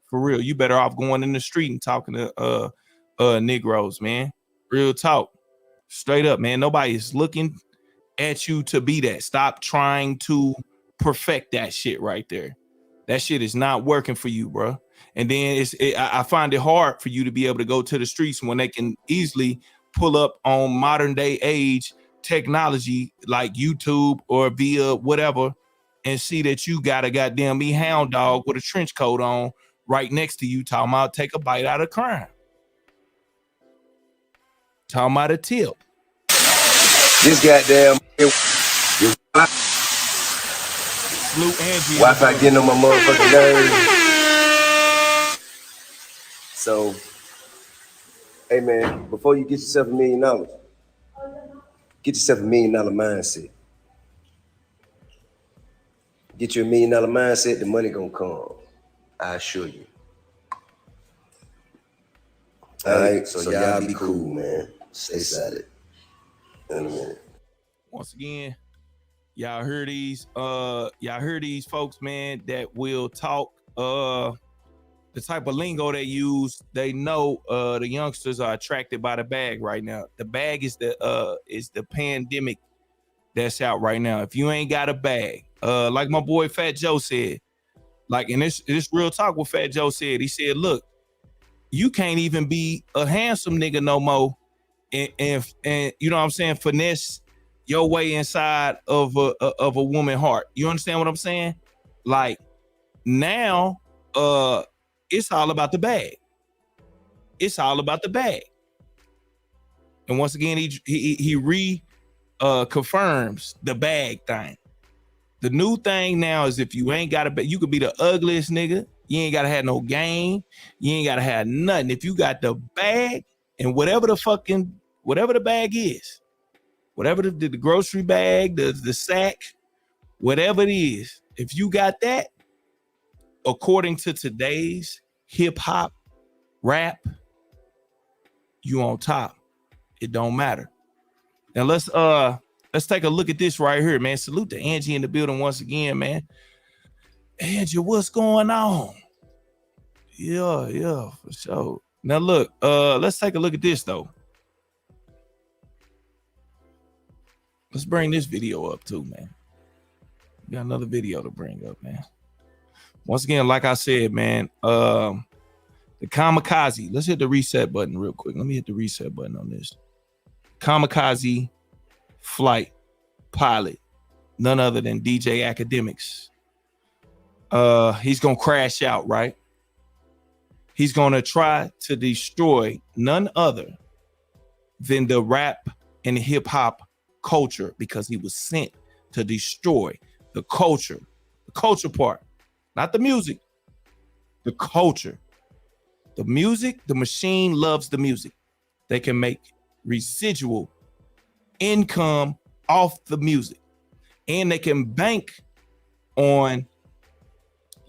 For real. You better off going in the street and talking to Negroes, man. Real talk. Straight up, man. Nobody is looking at you to be that. Stop trying to perfect that shit right there. That shit is not working for you, bro. And then I find it hard for you to be able to go to the streets when they can easily pull up on modern day age technology like YouTube or via whatever and see that you got a goddamn me hound dog with a trench coat on right next to you talking about take a bite out of crime. Talking about a tip. This goddamn Salute Angie. Wi-Fi getting on my motherfucking nerves. So, hey man, before you get yourself $1 million, get yourself $1 million mindset. Get you $1 million mindset, the money gonna come. I assure you. All right, so y'all be cool, man. Stay solid. In a minute. Once again, y'all heard these folks, man, that will talk the type of lingo they use. They know the youngsters are attracted by the bag right now. The bag is the pandemic that's out right now. If you ain't got a bag, like my boy Fat Joe said, like, and this real talk what Fat Joe said. He said, look, you can't even be a handsome nigga no more and you know what I'm saying, finesse your way inside of a woman heart. You understand what I'm saying? Like, now it's all about the bag. It's all about the bag. And once again, he confirms the bag thing. The new thing now is if you ain't got a bag, you could be the ugliest nigga. You ain't gotta have no game. You ain't gotta have nothing. If you got the bag and whatever the bag is, whatever the grocery bag, the sack, whatever it is, if you got that, according to today's hip hop rap, you on top. It don't matter. Now let's take a look at this right here, man. Salute to Angie in the building once again, man. Angie, what's going on? Yeah, for sure. Now look, let's take a look at this though. Let's bring this video up too, man. We got another video to bring up, man. Once again, like I said, man, the Kamikaze. Let's hit the reset button real quick. Let me hit the reset button on this. Kamikaze flight pilot, none other than DJ Akademiks. He's gonna crash out, right? He's gonna try to destroy none other than the rap and hip hop culture, because he was sent to destroy the culture part, not the music, the culture. The music, the machine loves the music. They can make residual income off the music, and they can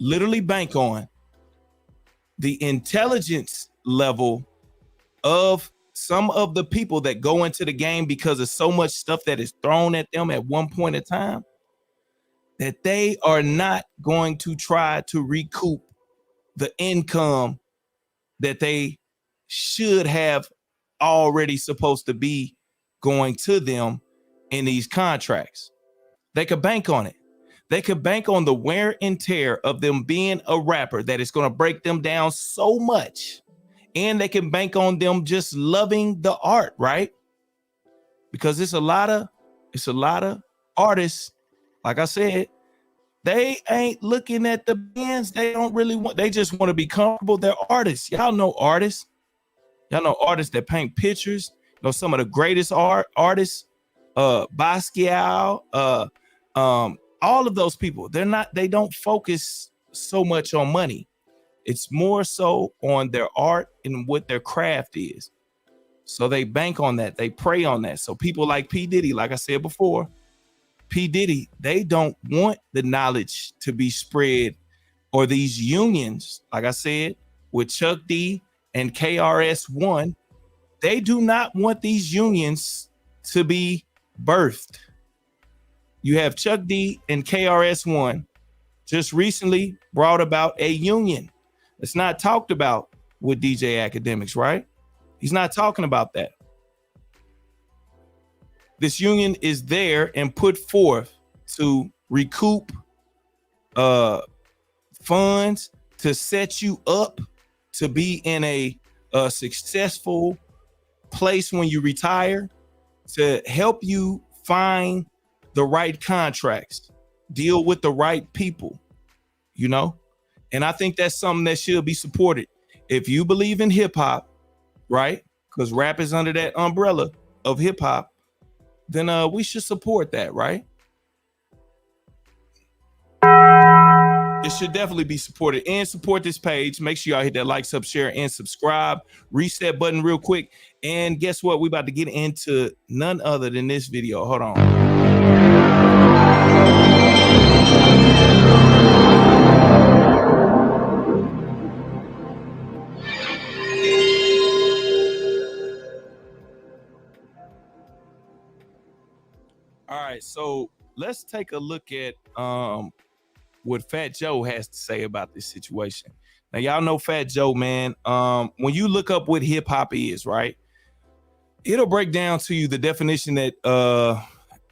literally bank on the intelligence level of some of the people that go into the game, because of so much stuff that is thrown at them at one point in time, that they are not going to try to recoup the income that they should have already supposed to be going to them in these contracts. They could bank on it. They could bank on the wear and tear of them being a rapper that is going to break them down so much. And they can bank on them just loving the art, right? Because it's a lot of artists, like I said, they ain't looking at the bands. They don't really want, they just want to be comfortable. They're artists. Y'all know artists. Y'all know artists that paint pictures. You know, some of the greatest artists, Basquiat, all of those people, they don't focus so much on money. It's more so on their art and what their craft is. So they bank on that. They prey on that. So people like P. Diddy, like I said before, P. Diddy, they don't want the knowledge to be spread, or these unions, like I said, with Chuck D and KRS-One, they do not want these unions to be birthed. You have Chuck D and KRS-One just recently brought about a union. It's not talked about with DJ Akademiks, right? He's not talking about that. This union is there and put forth to recoup funds, to set you up to be in a successful place when you retire, to help you find the right contracts, deal with the right people, you know? And I think that's something that should be supported. If you believe in hip hop, right? Because rap is under that umbrella of hip hop, then we should support that, right? should definitely be supported and support this page. Make sure y'all hit that like, sub, share, and subscribe. Reset button real quick. And guess what? We about to get into none other than this video. Hold on. All right, so let's take a look at what Fat Joe has to say about this situation. Now, y'all know Fat Joe, man. When you look up what hip hop is, right, it'll break down to you the definition that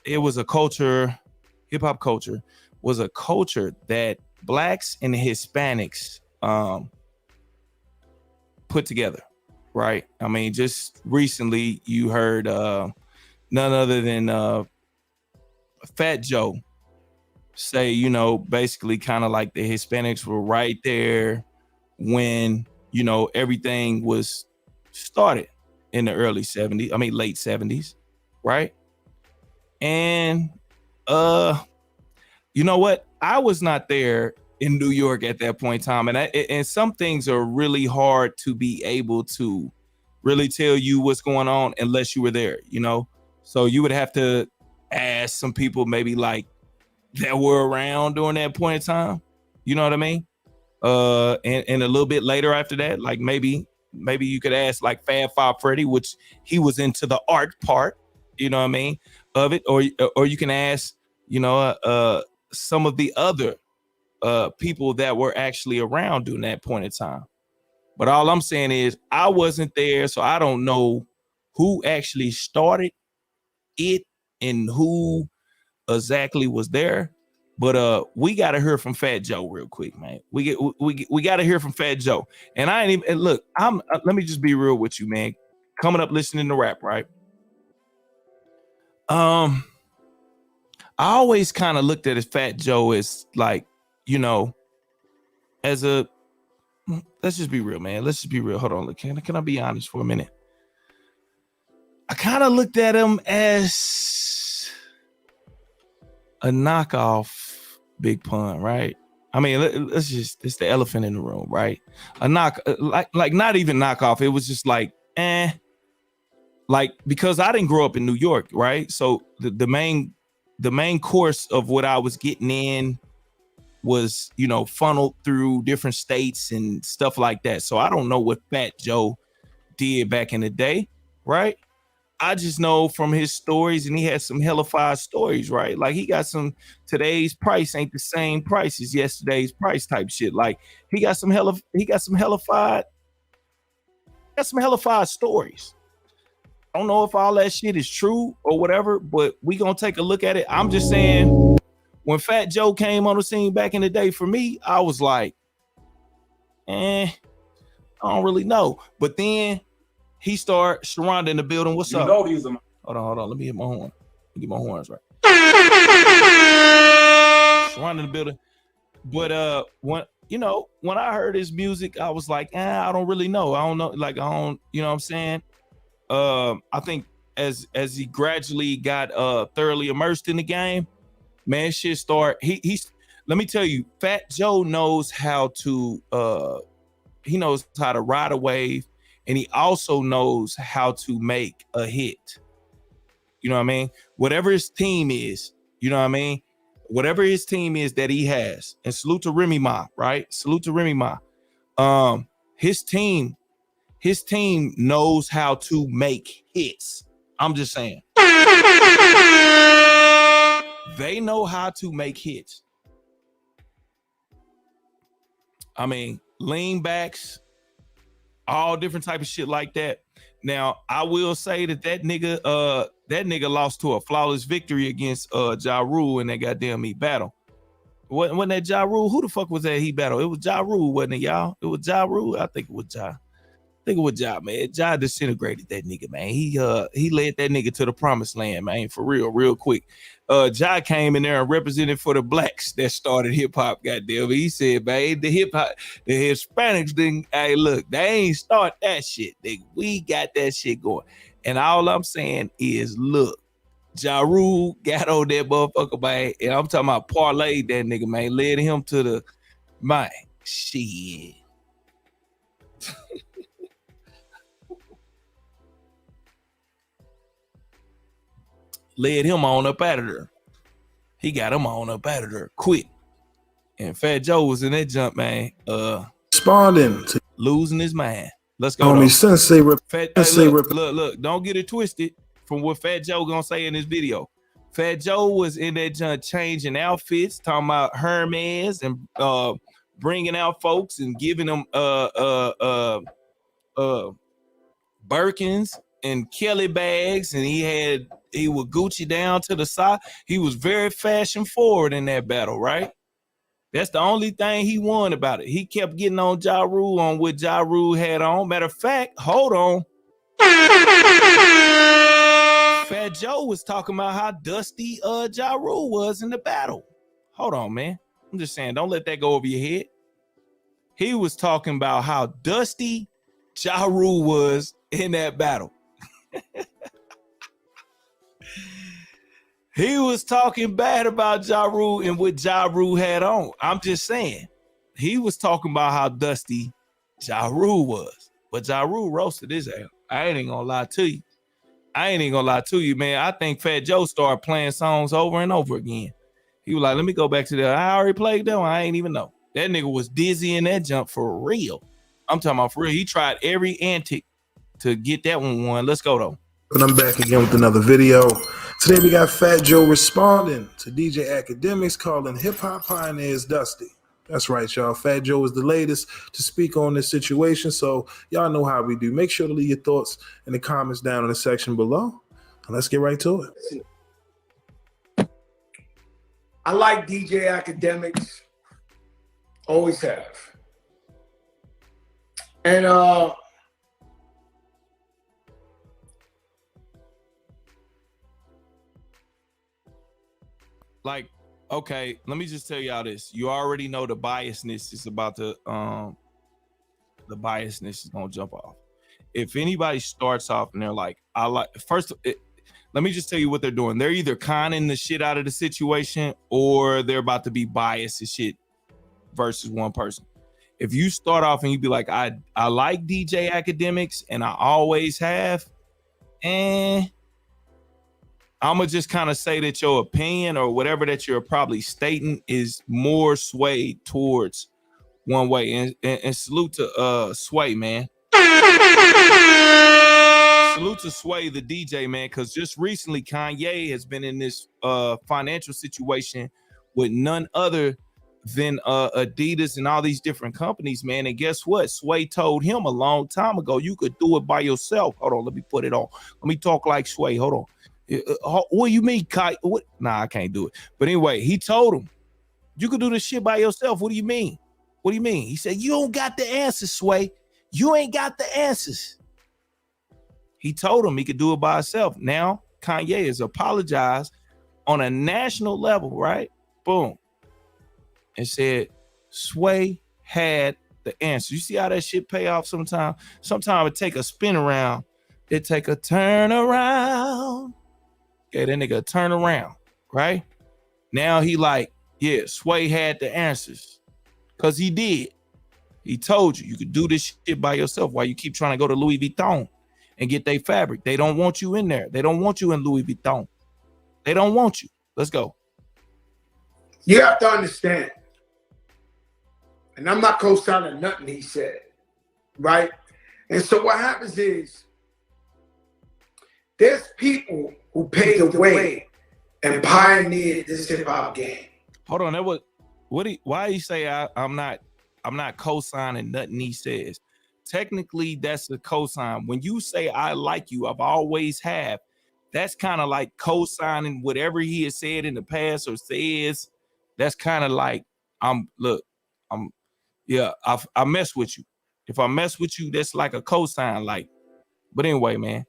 it was a culture. Hip hop culture was a culture that blacks and Hispanics put together, right? I mean, just recently you heard none other than Fat Joe say, you know, basically kind of like the Hispanics were right there when, you know, everything was started in the early 70s, I mean late 70s, right? And you know what? I was not there in New York at that point in time, and some things are really hard to be able to really tell you what's going on unless you were there, you know? So you would have to ask some people maybe like that were around during that point in time, you know what I mean? And a little bit later after that, like maybe you could ask like Fab Five Freddy, which he was into the art part, you know what I mean, of it, or you can ask, you know, some of the other people that were actually around during that point in time. But all I'm saying is I wasn't there, so I don't know who actually started it and who exactly was there. But we gotta hear from Fat Joe real quick, man. We gotta hear from Fat Joe. And I ain't even, and look, let me just be real with you, man. Coming up listening to rap, right? I always kind of looked at Fat Joe as like, you know, as a, let's just be real, man. Let's just be real. Hold on, look, can I be honest for a minute? I kind of looked at him as a knockoff Big Pun, right? I mean, let's just, it's the elephant in the room, right? A knock, like not even knockoff. It was just like, like, because I didn't grow up in New York, right? So the main course of what I was getting in was, you know, funneled through different states and stuff like that. So I don't know what Fat Joe did back in the day, right? I just know from his stories, and he has some hellified stories, right? Like he got some, today's price ain't the same price as yesterday's price type shit. Like he got some hellified stories. I don't know if all that shit is true or whatever, but we gonna take a look at it. I'm just saying, when Fat Joe came on the scene back in the day, for me, I was like, I don't really know. But then he started Sharonda in the building. What's up? Hold on. Let me hit my horn. Let me get my horns right. Sharonda in the building. But when I heard his music, I was like, I don't really know. I don't know. Like, I don't, you know what I'm saying? I think as he gradually got thoroughly immersed in the game, man, shit start. He's let me tell you, Fat Joe knows how to ride a wave, and he also knows how to make a hit. You know what I mean? Whatever his team is, you know what I mean? Whatever his team is that he has, and salute to Remy Ma, right? Salute to Remy Ma. His team knows how to make hits. I'm just saying. They know how to make hits. I mean, lean backs, all different type of shit like that. Now, I will say that nigga lost to a flawless victory against Ja Rule in that goddamn Heat battle. Wasn't that Ja Rule? Who the fuck was that Heat battle? It was Ja Rule, wasn't it, y'all? It was Ja Rule? I think it was Ja. Think of what Ja, man. Ja disintegrated that nigga, man. He led that nigga to the promised land, man, for real quick. Ja came in there and represented for the blacks that started hip hop, goddamn. He said, man, the Hispanics didn't, hey, look, they ain't start that shit. We got that shit going. And all I'm saying is, look, Ja Rule got on that motherfucker, man. And I'm talking about parlayed that nigga, man. Led him to My shit. Led him on up out of there. He got him on up out of there quick. And Fat Joe was in that jump, man. Responding to losing his mind. Let's go. Homie Sensei, look, don't get it twisted from what Fat Joe gonna say in this video. Fat Joe was in that jump changing outfits, talking about Hermes and bringing out folks and giving them Birkins and Kelly bags, and he would Gucci down to the side. He was very fashion forward in that battle, right? That's the only thing he won about it. He kept getting on Ja Rule on what Ja Rule had on. Matter of fact, hold on. Fat Joe was talking about how dusty Ja Rule was in the battle. Hold on, man. I'm just saying, don't let that go over your head. He was talking about how dusty Ja Rule was in that battle. He was talking bad about Ja Rule and what Ja Rule had on. I'm just saying. He was talking about how dusty Ja Rule was. But Ja Rule roasted his ass. I ain't gonna lie to you. Man. I think Fat Joe started playing songs over and over again. He was like, let me go back to that. I already played that one. I ain't even know. That nigga was dizzy in that jump for real. I'm talking about for real. He tried every antic to get that one won. Let's go, though. And I'm back again with another video. Today we got Fat Joe responding to DJ Akademiks calling hip-hop pioneers dusty. That's right, y'all. Fat Joe is the latest to speak on this situation, so y'all know how we do. Make sure to leave your thoughts in the comments down in the section below, and let's get right to it. I like DJ Akademiks. Always have. And like, okay, let me just tell y'all this. You already know the biasness is about to the biasness is gonna jump off. If anybody starts off and they're like, let me just tell you what they're doing. They're either conning the shit out of the situation or they're about to be biased as shit versus one person. If you start off and you be like, I like DJ Akademiks and I always have, and I'm gonna just kind of say that your opinion or whatever that you're probably stating is more swayed towards one way. And salute to Sway, man. Salute to Sway, the DJ, man, because just recently Kanye has been in this financial situation with none other than Adidas and all these different companies, man. And guess what? Sway told him a long time ago, you could do it by yourself. Hold on, let me put it on. Let me talk like Sway. Hold on. What do you mean, Kai? What? Nah, I can't do it. But anyway, he told him, you could do this shit by yourself. What do you mean? What do you mean? He said, you don't got the answers, Sway. You ain't got the answers. He told him he could do it by himself. Now, Kanye has apologized on a national level, right? Boom. And said, Sway had the answer. You see how that shit pay off sometimes? Sometimes it take a spin around. It take a turn around. Okay, that nigga turn around, right? Now he like, yeah, Sway had the answers. Because he did. He told you could do this shit by yourself. Why you keep trying to go to Louis Vuitton and get their fabric? They don't want you in there. They don't want you in Louis Vuitton. They don't want you. Let's go. You have to understand, and I'm not co-signing nothing he said, right? And so what happens is, there's people who paved the way and pioneered this hip-hop game. Hold on, that was why you say I'm not co-signing nothing he says? Technically, that's a cosign. When you say I like you, I've always have, that's kind of like co-signing whatever he has said in the past or says. That's kind of like I mess with you. If I mess with you, that's like a cosign. Like, but anyway, man,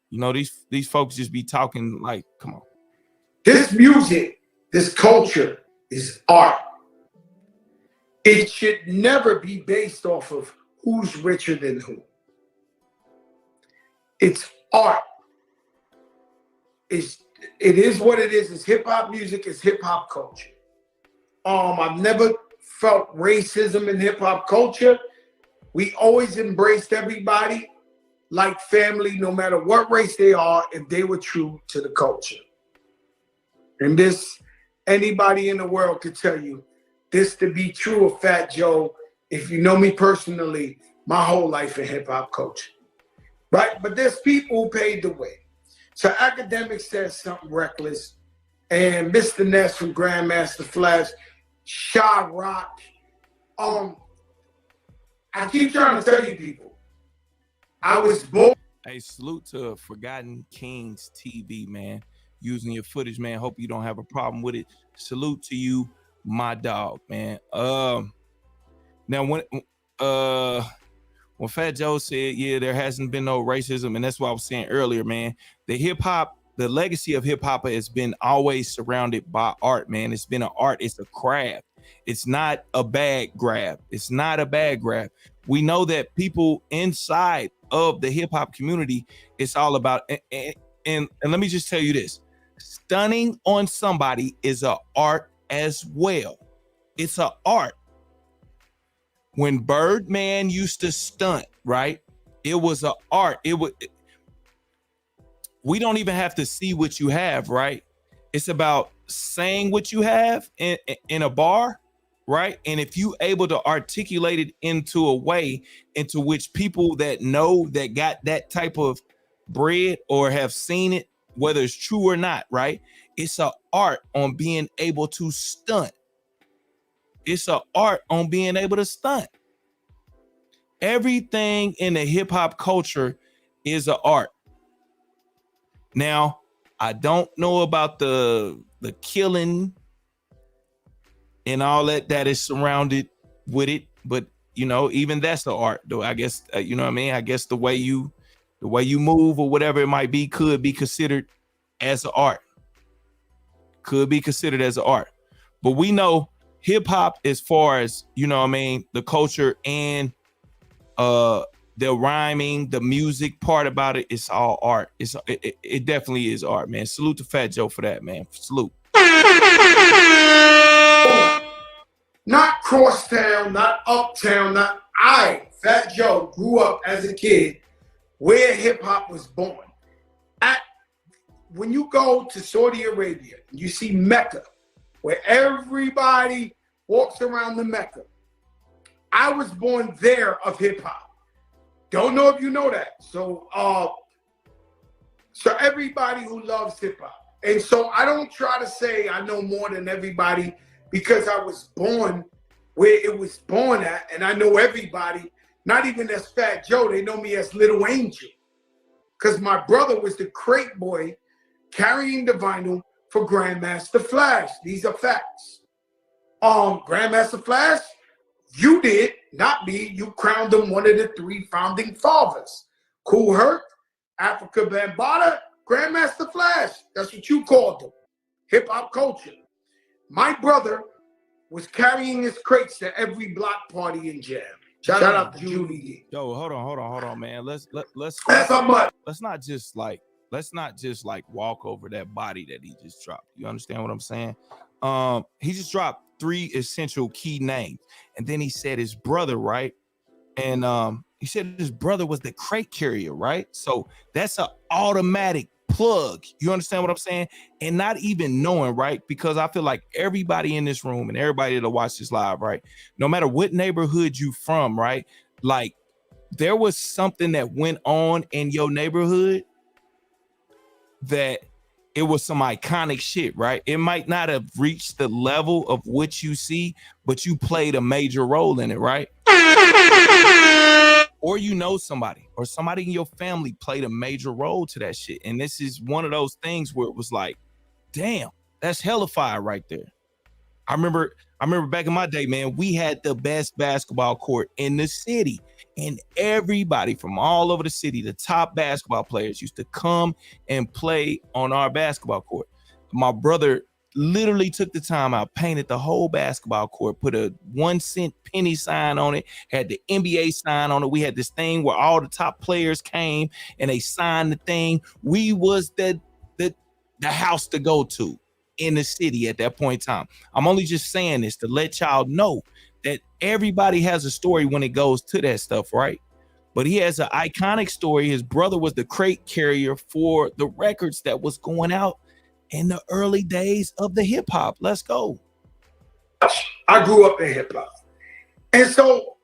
you know, these folks just be talking like, come on. This music, this culture is art. It should never be based off of who's richer than who. It's art. It is what it is. It's hip hop music. It's hip hop culture. I've never felt racism in hip hop culture. We always embraced everybody like family, no matter what race they are, if they were true to the culture. And this, anybody in the world could tell you this to be true of Fat Joe. If you know me personally, my whole life in hip hop culture, right? But there's people who paved the way. So Akademiks says something reckless, and Mr. Ness from Grandmaster Flash, Sha Rock. I keep trying to tell you people, I was born. Hey, salute to Forgotten Kings TV, man. Using your footage, man. Hope you don't have a problem with it. Salute to you, my dog, man. Now when Fat Joe said, yeah, there hasn't been no racism, and that's what I was saying earlier, man. The legacy of hip hop has been always surrounded by art, man. It's been an art, it's a craft. It's not a bag grab. It's not a bag grab. We know that people inside of the hip hop community, it's all about, and let me just tell you this, stunning on somebody is an art as well. It's an art. When Birdman used to stunt, right? It was an art. We don't even have to see what you have, right? It's about saying what you have in a bar, right? And if you able to articulate it into a way into which people that know that got that type of bread or have seen it, whether it's true or not, right? It's an art on being able to stunt. It's an art on being able to stunt. Everything in the hip hop culture is an art. Now, I don't know about the killing and all that is surrounded with it, but you know, even that's the art, though. I guess you know what I mean. I guess the way you move or whatever it might be could be considered as an art. Could be considered as an art, but we know hip hop, as far as you know what I mean, the culture and the rhyming, the music part about it, it's all art. It definitely is art, man. Salute to Fat Joe for that, man. Salute. Not crosstown, not uptown, Fat Joe, grew up as a kid where hip hop was born. When you go to Saudi Arabia, you see Mecca, where everybody walks around the Mecca. I was born there of hip hop. Don't know if you know that. So everybody who loves hip hop. And so I don't try to say I know more than everybody because I was born where it was born at, and I know everybody, not even as Fat Joe, they know me as Little Angel. Because my brother was the crate boy carrying the vinyl for Grandmaster Flash. These are facts. Grandmaster Flash, you did, not me. You crowned him one of the 3 founding fathers. Kool Herc, Africa Bambaataa, Grandmaster Flash. That's what you called him. Hip hop culture. My brother was carrying his crates to every block party in jam. Shout out to Julie. Yo, hold on, man. Let's not just like walk over that body that he just dropped. You understand what I'm saying? He just dropped 3 essential key names, and then he said his brother, right? And he said his brother was the crate carrier, right? So that's an automatic plug. You understand what I'm saying? And not even knowing, right? Because I feel like everybody in this room and everybody that'll watch this live, right? No matter what neighborhood you from, right? Like there was something that went on in your neighborhood that it was some iconic shit, right? It might not have reached the level of what you see, but you played a major role in it, right? Or you know somebody, or somebody in your family played a major role to that shit. And this is one of those things where it was like, damn, that's hella fire right there. I remember back in my day, man, we had the best basketball court in the city. And everybody from all over the city, the top basketball players used to come and play on our basketball court. My brother literally took the time out, painted the whole basketball court, put a 1-cent penny sign on it, had the NBA sign on it. We had this thing where all the top players came and they signed the thing. We was the house to go to. in the city at that point in time. I'm only just saying this to let y'all know that everybody has a story when it goes to that stuff, right? But he has an iconic story. His brother was the crate carrier for the records that was going out in the early days of the hip hop. Let's go. I grew up in hip hop. And so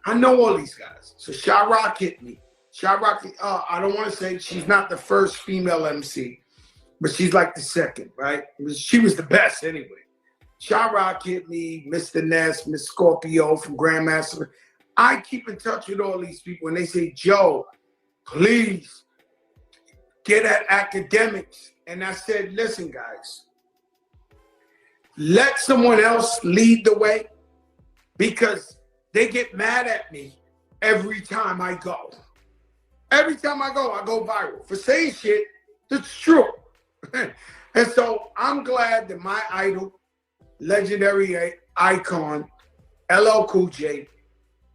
I know all these guys. So Sha-Rock hit me. Sha-Rock, I don't want to say she's not the first female MC, but she's like the second, right? She was the best anyway. Sha-Rock hit me, Mr. Ness, Miss Scorpio from Grandmaster. I keep in touch with all these people and they say, Joe, please get at Akademiks. And I said, listen, guys, let someone else lead the way because they get mad at me every time I go. Every time I go viral for saying shit that's true. And so I'm glad that my idol, legendary icon, LL Cool J,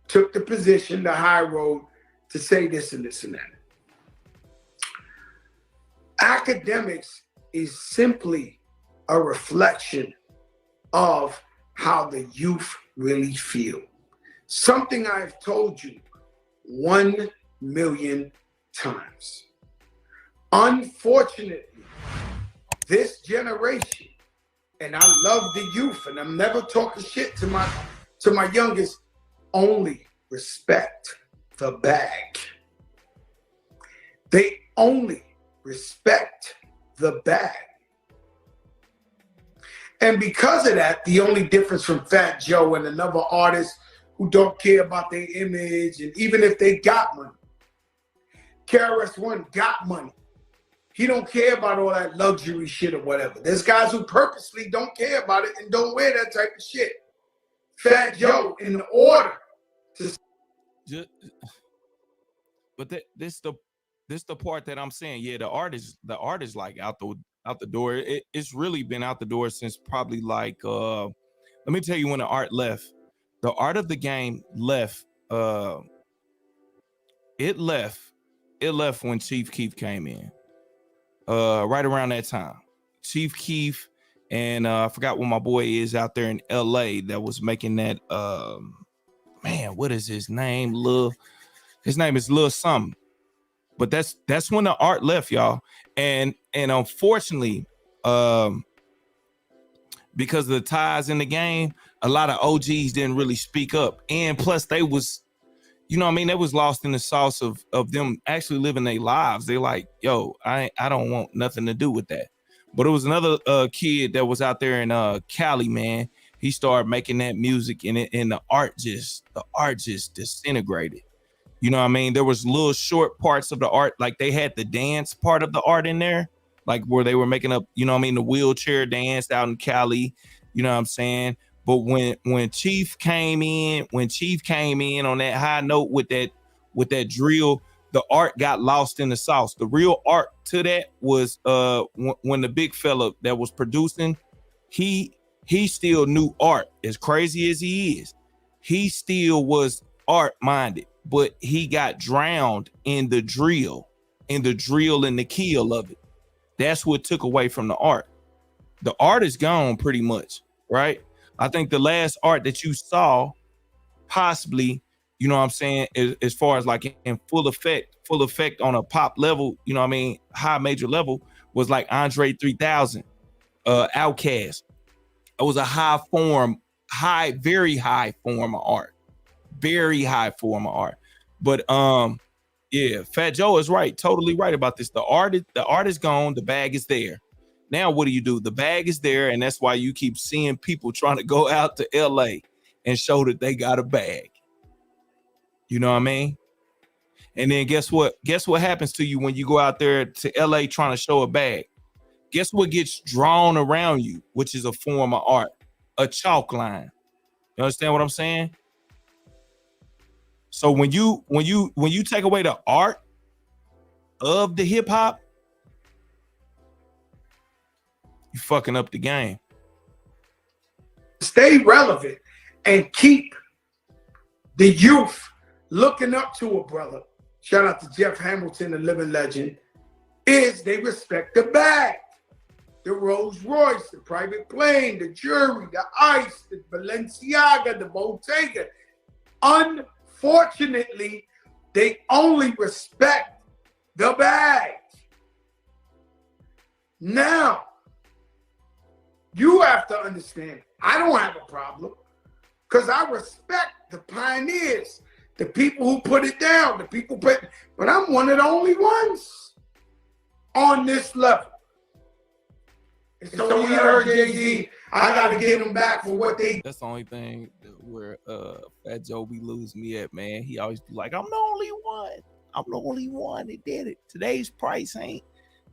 took the position, the high road, to say this and this and that. Akademiks is simply a reflection of how the youth really feel. Something I've told you 1 million times. Unfortunately, this generation, and I love the youth, and I'm never talking shit to my youngest, only respect the bag. They only respect the bag. And because of that, the only difference from Fat Joe and another artist who don't care about their image, and even if they got money, KRS-One got money. He don't care about all that luxury shit or whatever. There's guys who purposely don't care about it and don't wear that type of shit. Fat Joe, in order to... But this the part that I'm saying. Yeah, the artist like out the door. It's really been out the door since probably like let me tell you when the art left. The art of the game left. It left when Chief Keef came in. Right around that time. Chief Keef and I forgot what my boy is out there in LA that was making that man, what is his name? His name is Lil something. But that's when the art left, y'all. And unfortunately, because of the ties in the game, a lot of OGs didn't really speak up. And plus they was, you know what I mean, they was lost in the sauce of them actually living their lives. They're like, yo, I don't want nothing to do with that. But it was another kid that was out there in Cali, man. He started making that music and the art just disintegrated. You know what I mean? There was little short parts of the art, like they had the dance part of the art in there, like where they were making up, you know what I mean, the wheelchair dance out in Cali, you know what I'm saying? But when Chief came in on that high note with that drill, the art got lost in the sauce. The real art to that was when the big fella that was producing, he still knew art. As crazy as he is, he still was art minded. But he got drowned in the drill and the kill of it. That's what took away from the art. The art is gone pretty much, right? I think the last art that you saw, possibly, you know what I'm saying, as far as like in full effect on a pop level, you know what I mean, high major level, was like Andre 3000, Outkast. It was a very high form of art. Very high form of art. But yeah, Fat Joe is right, totally right about this. The art is gone, the bag is there. Now what do? The bag is there, and that's why you keep seeing people trying to go out to LA and show that they got a bag. You know what I mean? And then guess what happens to you when you go out there to LA trying to show a bag? Guess what gets drawn around you, which is a form of art, a chalk line. You understand what I'm saying? So when you take away the art of the hip hop, you fucking up the game. Stay relevant and keep the youth looking up to a brother. Shout out to Jeff Hamilton, the living legend. Is they respect the bag. the Rolls Royce, the private plane, the jewelry, the ice, the Balenciaga, the Bottega. Unfortunately, they only respect the bag. Now, you have to understand, I don't have a problem because I respect the pioneers, the people who put it down, the people but I'm one of the only ones on this level. And so you heard Jay-Z, I gotta get them back for what they. That's the only thing where Fat Joe be losing me at, man. He always be like, I'm the only one. I'm the only one that did it. Today's price ain't.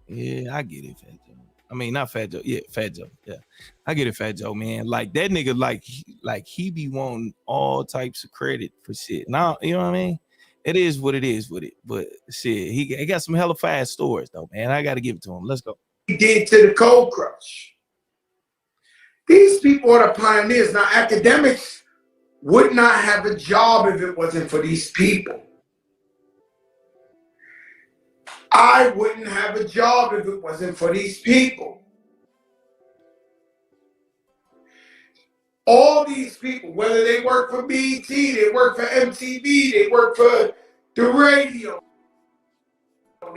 Yeah, I get it, Fat Joe. I mean, not Fat Joe. Yeah, Fat Joe. Yeah, I get it, Fat Joe, man. Like that nigga, like he be wanting all types of credit for shit. Now, you know what I mean? It is what it is with it. But shit, he got some hella fast stories though, man. I got to give it to him. Let's go. He did to the Cold Crush. These people are the pioneers. Now, Akademiks would not have a job if it wasn't for these people. I wouldn't have a job if it wasn't for these people. All these people, whether they work for BET, they work for MTV, they work for the radio,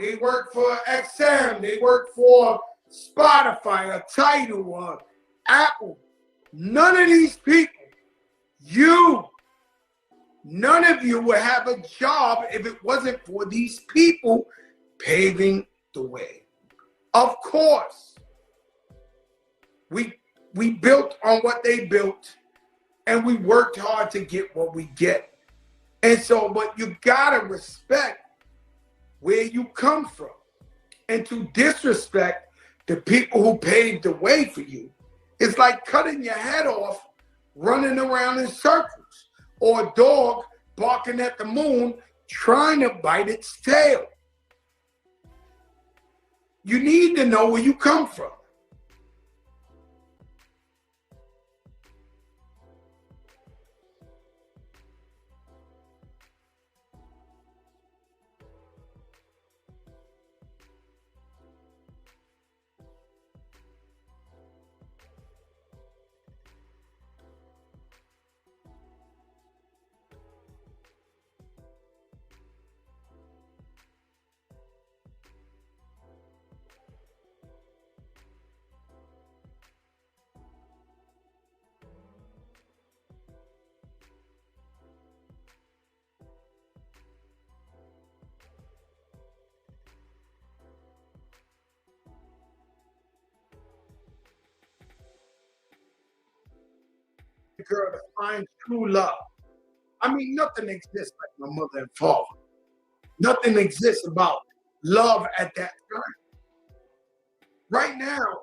they work for XM, they work for Spotify, a Tidal, Apple. None of these people, none of you would have a job if it wasn't for these people paving the way. Of course, we built on what they built and we worked hard to get what we get. And so, but you gotta respect where you come from. And to disrespect the people who paved the way for you, it's like cutting your head off, running around in circles, or a dog barking at the moon, trying to bite its tail. You need to know where you come from. Girl to find true love. I mean, nothing exists like my mother and father. Nothing exists about love at that time. Right now,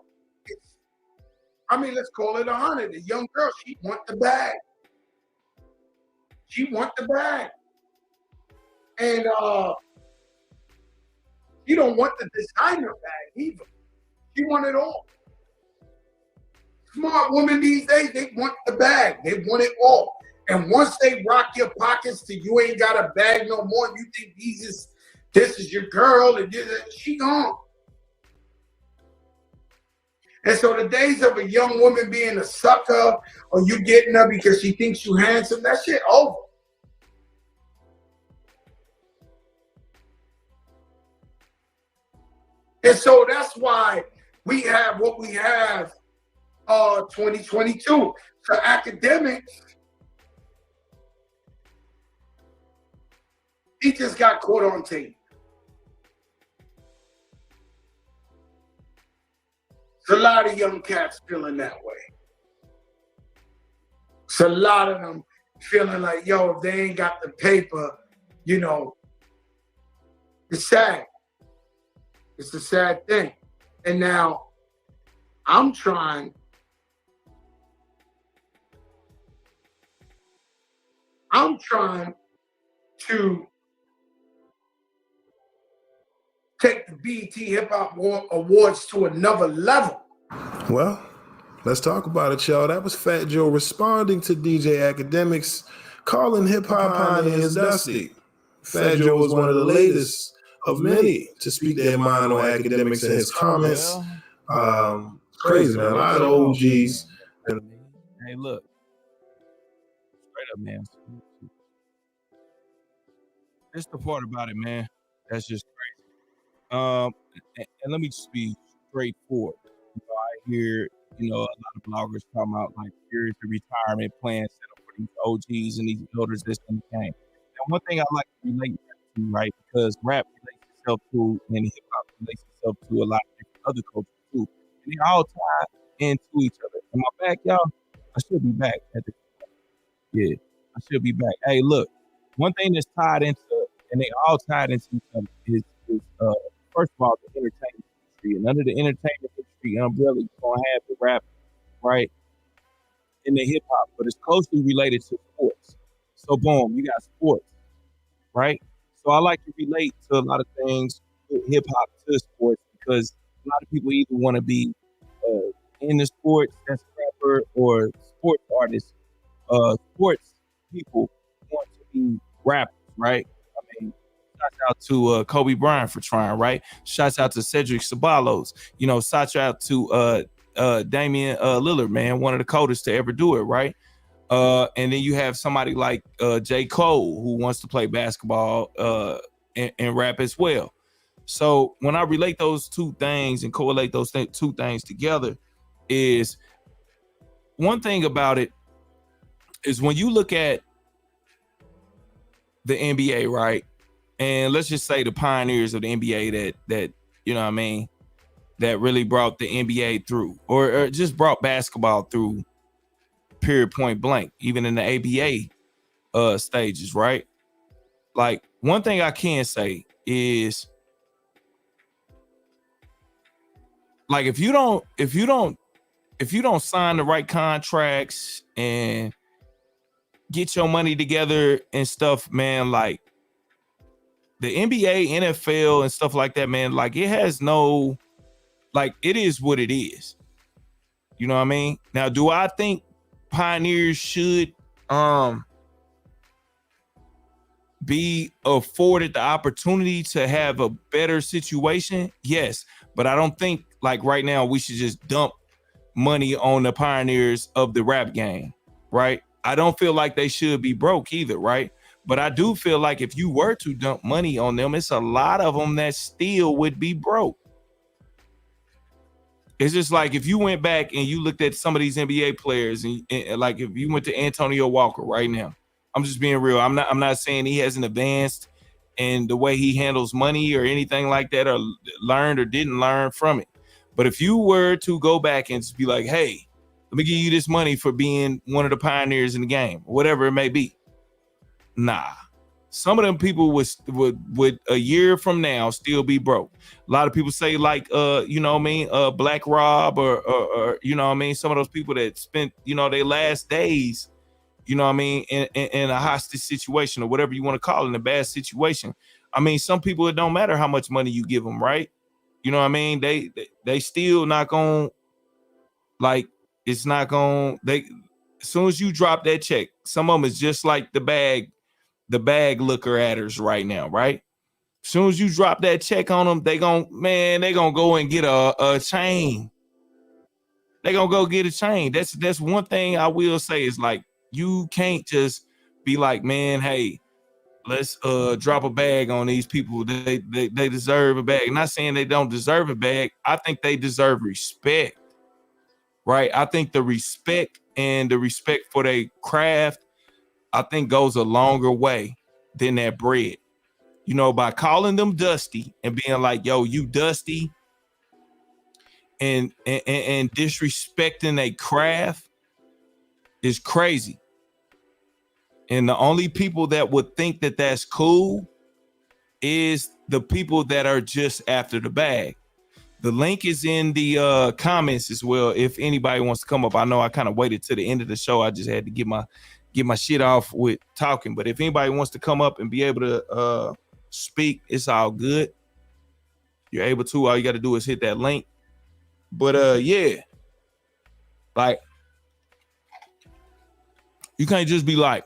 let's call it 100. The young girl, she want the bag. She want the bag. And she don't want the designer bag either. She want it all. Smart women these days, they want the bag. They want it all. And once they rock your pockets till you ain't got a bag no more, you think this is your girl, and she gone. And so the days of a young woman being a sucker or you getting her because she thinks you handsome, that shit over. And so that's why we have what we have 2022. So Akademiks, he just got caught on tape. There's a lot of young cats feeling that way. It's a lot of them feeling like, yo, if they ain't got the paper, it's sad. It's a sad thing. And now I'm trying to take the BET Hip Hop Awards to another level. Well, let's talk about it, y'all. That was Fat Joe responding to DJ Akademiks, calling hip hop pioneers dusty. Fat Joe was one of the latest of many to speak their mind on Akademiks and his comments. crazy, man. A lot of OGs. Hey, look. Straight up, man. That's the part about it, man. That's just crazy. And let me just be straightforward. I hear, a lot of bloggers talking about like here's the retirement plan set up for these OGs and these elders that's in the game. And one thing I like to relate to, right, because rap relates itself to and hip hop relates itself to a lot of different other cultures too. And they all tie into each other. Am I back, y'all? I should be back at the I should be back. Hey, look, one thing that's tied into, and they all tied into each other is first of all, the entertainment industry. And under the entertainment industry umbrella, you're going to have the rap, right, and the hip hop, but it's closely related to sports. So, boom, you got sports, right? So I like to relate to a lot of things with hip hop to sports because a lot of people either want to be in the sports as a rapper or sports artists. Sports people want to be rappers, right? I mean, shouts out to Kobe Bryant for trying, right? Shouts out to Cedric Ceballos. Shouts out to Damian Lillard, man, one of the coldest to ever do it, right? And then you have somebody like J. Cole who wants to play basketball and rap as well. So when I relate those two things and correlate those two things together is one thing about it is when you look at the NBA, right? And let's just say the pioneers of the NBA that you know what I mean, that really brought the NBA through or just brought basketball through period point blank, even in the ABA stages, right? Like one thing I can say is like if you don't sign the right contracts and get your money together and stuff, man, like the NBA, NFL and stuff like that, man, like it has no, like it is what it is. You know what I mean? Now, do I think pioneers should be afforded the opportunity to have a better situation? Yes, but I don't think like right now we should just dump money on the pioneers of the rap game, right? I don't feel like they should be broke either, right? But I do feel like if you were to dump money on them, it's a lot of them that still would be broke. It's just like if you went back and you looked at some of these NBA players and like if you went to Antonio Walker right now, I'm just being real. I'm not saying he hasn't advanced in the way he handles money or anything like that or learned or didn't learn from it. But if you were to go back and just be like, hey, let me give you this money for being one of the pioneers in the game, whatever it may be. Nah. Some of them people would a year from now still be broke. A lot of people say like, you know what I mean, Black Rob or you know what I mean, some of those people that spent, their last days, you know what I mean, in a hostage situation or whatever you want to call it, in a bad situation. I mean, some people, it don't matter how much money you give them, right? You know what I mean? They still not gonna, like, it's not gonna, as soon as you drop that check, some of them is just like the bag looker adders right now, right? As soon as you drop that check on them, they gonna go and get a chain. They gonna go get a chain. That's one thing I will say is like, you can't just be like, man, hey, let's drop a bag on these people. They deserve a bag. Not saying they don't deserve a bag. I think they deserve respect, right? I think the respect and the respect for their craft, I think goes a longer way than that bread. By calling them Dusty and being like, yo, you Dusty, and disrespecting a craft is crazy. And the only people that would think that that's cool is the people that are just after the bag. The link is in the comments as well. If anybody wants to come up, I know I kind of waited to the end of the show. I just had to get my shit off with talking. But if anybody wants to come up and be able to speak, it's all good. You're able to. All you got to do is hit that link. But yeah, like you can't just be like,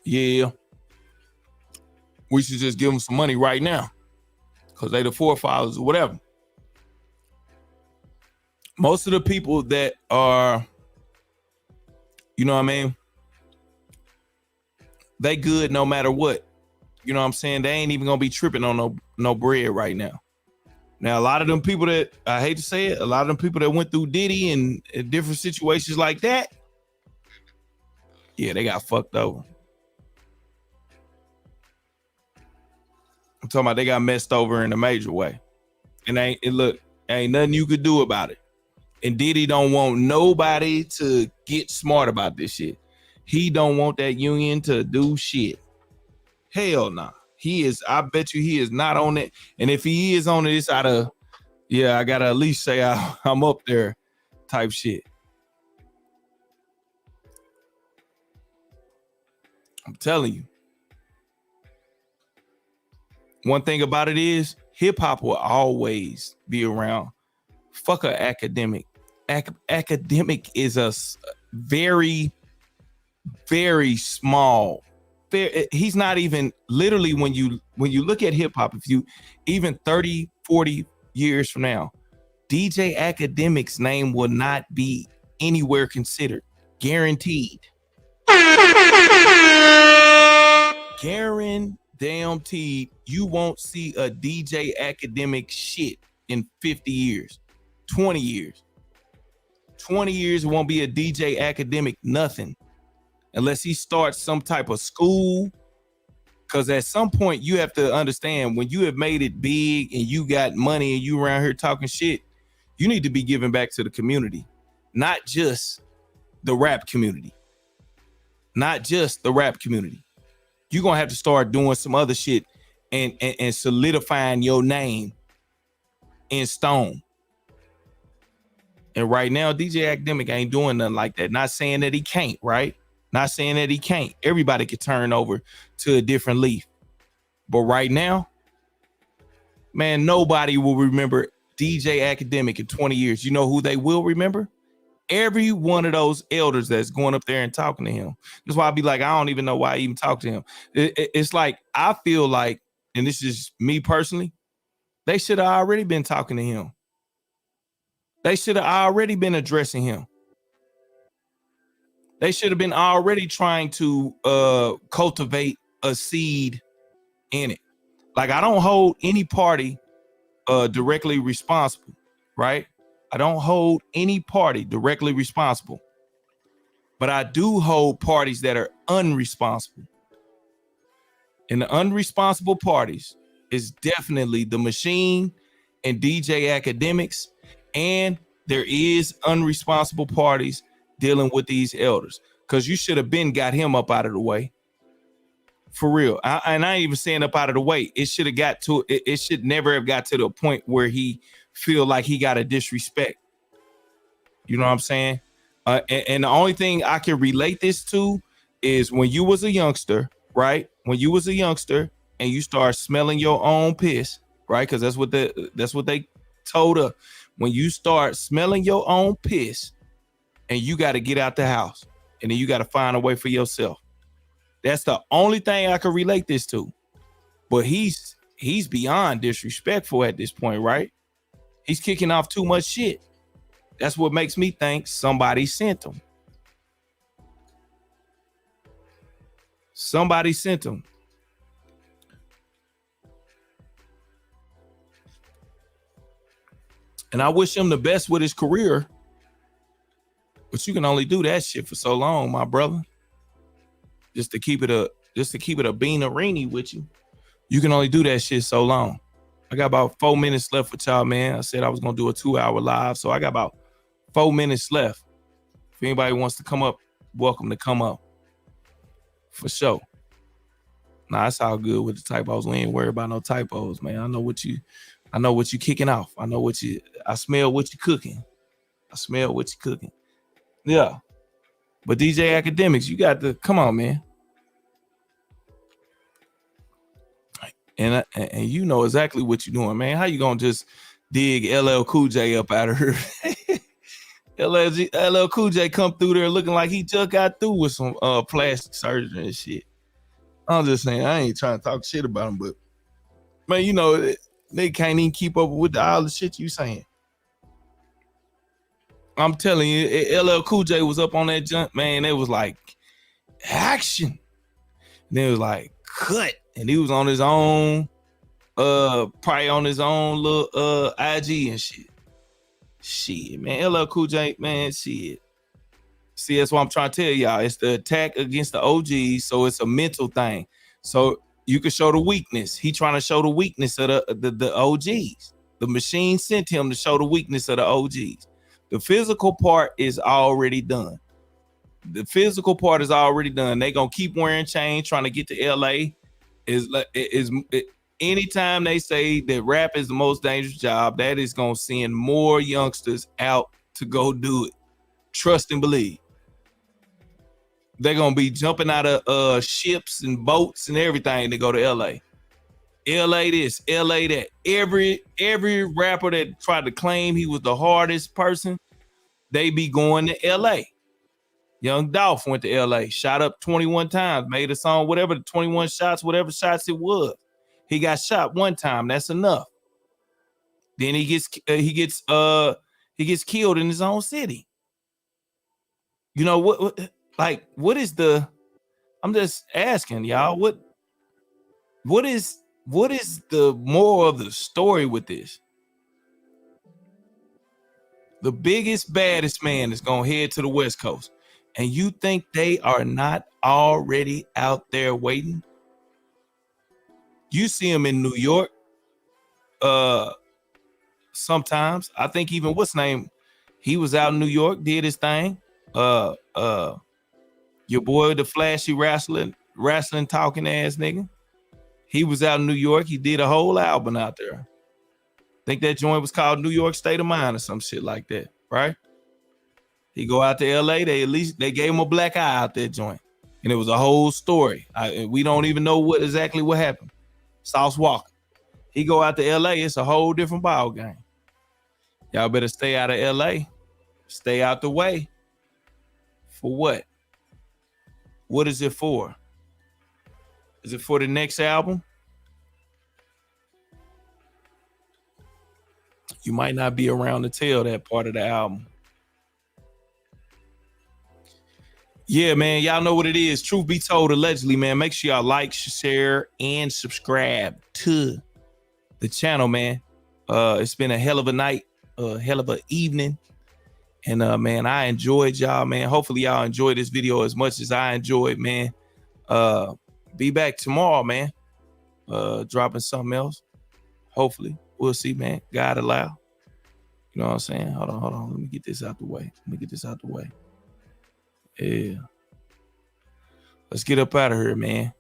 yeah, we should just give them some money right now because they the forefathers or whatever. most of the people that are, you know what I mean, they good no matter what. You know what I'm saying? They ain't even gonna be tripping on no bread right now. Now, a lot of them people that, I hate to say it, a lot of them people that went through Diddy and different situations like that, yeah, they got fucked over. I'm talking about they got messed over in a major way. And ain't nothing you could do about it. And Diddy don't want nobody to get smart about this shit. He don't want that union to do shit. Hell nah. I bet you he is not on it. And if he is on it, it's out of, yeah, I gotta at least say I'm up there type shit. I'm telling you. One thing about it is hip hop will always be around. Fuck a academic. Academic is a very, very small. He's not even literally when you look at hip hop, if you even 30, 40 years from now, DJ Akademiks' name will not be anywhere considered. Guaranteed. Guaranteed you won't see a DJ Akademiks shit in 50 years, 20 years. 20 years it won't be a DJ Akademiks nothing. Unless he starts some type of school. Because at some point you have to understand when you have made it big and you got money and you around here talking shit, you need to be giving back to the community. Not just the rap community. Not just the rap community. You're going to have to start doing some other shit and solidifying your name in stone. And right now, DJ Akademiks ain't doing nothing like that. Not saying that he can't, right? Not saying that he can't. Everybody could turn over to a different leaf. But right now, man, nobody will remember DJ Akademiks in 20 years. You know who they will remember? Every one of those elders that's going up there and talking to him. That's why I be like, I don't even know why I even talk to him. It's like, I feel like, and this is me personally, they should have already been talking to him. They should have already been addressing him. They should have been already trying to cultivate a seed in it. Like, I don't hold any party directly responsible, right? I don't hold any party directly responsible. But I do hold parties that are unresponsible. And the unresponsible parties is definitely the machine and DJ Akademiks. And there is unresponsible parties dealing with these elders, because you should have been got him up out of the way. For real. And I ain't even saying up out of the way. It should have got to, it should never have got to the point where he feel like he got a disrespect. You know what I'm saying? And the only thing I can relate this to is when you was a youngster, right? When you was a youngster and you start smelling your own piss, right? Because that's what they told her. When you start smelling your own piss, and you got to get out the house, and then you got to find a way for yourself. That's the only thing I can relate this to. But he's beyond disrespectful at this point, right? He's kicking off too much shit. That's what makes me think somebody sent him. Somebody sent him. And I wish him the best with his career. But you can only do that shit for so long, my brother. Just to keep it a bean-a-reenie with you. You can only do that shit so long. I got about 4 minutes left with y'all, man. I said I was gonna do a 2-hour live, so I got about 4 minutes left. If anybody wants to come up, welcome to come up. For sure. Nah, it's all good with the typos. We ain't worried about no typos, man. I know what you kicking off. I smell what you cooking. Yeah. But DJ Akademiks, you got to come on, man. And you know exactly what you're doing, man. How you gonna just dig LL Cool J up out of her? LL Cool J come through there looking like he just got through with some plastic surgery and shit. I'm just saying, I ain't trying to talk shit about him, but man, you know, they can't even keep up with all the shit you saying. I'm telling you, LL Cool J was up on that jump, man. It was like action. And then it was like cut. And he was on his own, probably on his own little IG and shit. Shit, man. LL Cool J, man, shit. See, that's what I'm trying to tell y'all. It's the attack against the OGs, so it's a mental thing. So you can show the weakness. He trying to show the weakness of the OGs. The machine sent him to show the weakness of the OGs. The physical part is already done. The physical part is already done. They gonna keep wearing chains, trying to get to LA. Anytime they say that rap is the most dangerous job, that is gonna send more youngsters out to go do it. Trust and believe. They're gonna be jumping out of ships and boats and everything to go to LA. LA this, LA that. Every rapper that tried to claim he was the hardest person, they be going to LA. Young Dolph went to LA, shot up 21 times, made a song, whatever, 21 shots, whatever shots it was. He got shot one time, that's enough. Then he gets killed in his own city. You know what is the, I'm just asking y'all, what is the moral of the story with this? The biggest, baddest man is gonna head to the West Coast. And you think they are not already out there waiting? You see them in New York. Sometimes I think even what's name, he was out in New York, did his thing. Your boy, the flashy wrestling talking ass nigga. He was out in New York. He did a whole album out there. I think that joint was called New York State of Mind or some shit like that, right? He go out to LA. They gave him a black eye out that joint, and it was a whole story. We don't even know exactly what happened. Sauce Walker. He go out to LA. It's a whole different ball game. Y'all better stay out of LA. Stay out the way. For what? What is it for? Is it for the next album? You might not be around to tell that part of the album. Yeah, man, y'all know what it is. Truth be told, allegedly, man. Make sure y'all like, share, and subscribe to the channel, man. It's been a hell of a night, a hell of an evening. And, man, I enjoyed y'all, man. Hopefully y'all enjoyed this video as much as I enjoyed, man. Be back tomorrow, man. Dropping something else. Hopefully. We'll see, man. God allow. You know what I'm saying? Hold on. Let me get this out the way. Yeah. Let's get up out of here, man.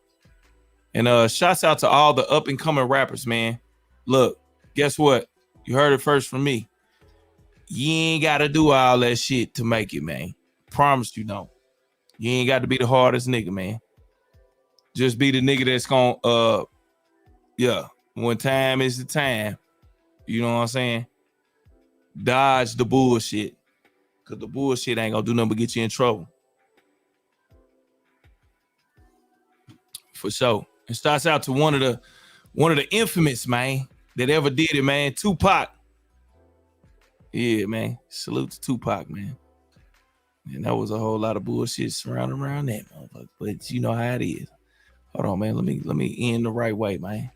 And shouts out to all the up and coming rappers, man. Look, guess what? You heard it first from me. You ain't got to do all that shit to make it, man. Promise you don't. You ain't got to be the hardest nigga, man. Just be the nigga that's gonna, when time is the time. You know what I'm saying? Dodge the bullshit. Cause the bullshit ain't gonna do nothing but get you in trouble. For sure. And starts out to one of the infamous, man, that ever did it, man. Tupac. Yeah, man. Salute to Tupac, man. And that was a whole lot of bullshit surrounding around that motherfucker. But you know how it is. Hold on, man. Let me end the right way, man.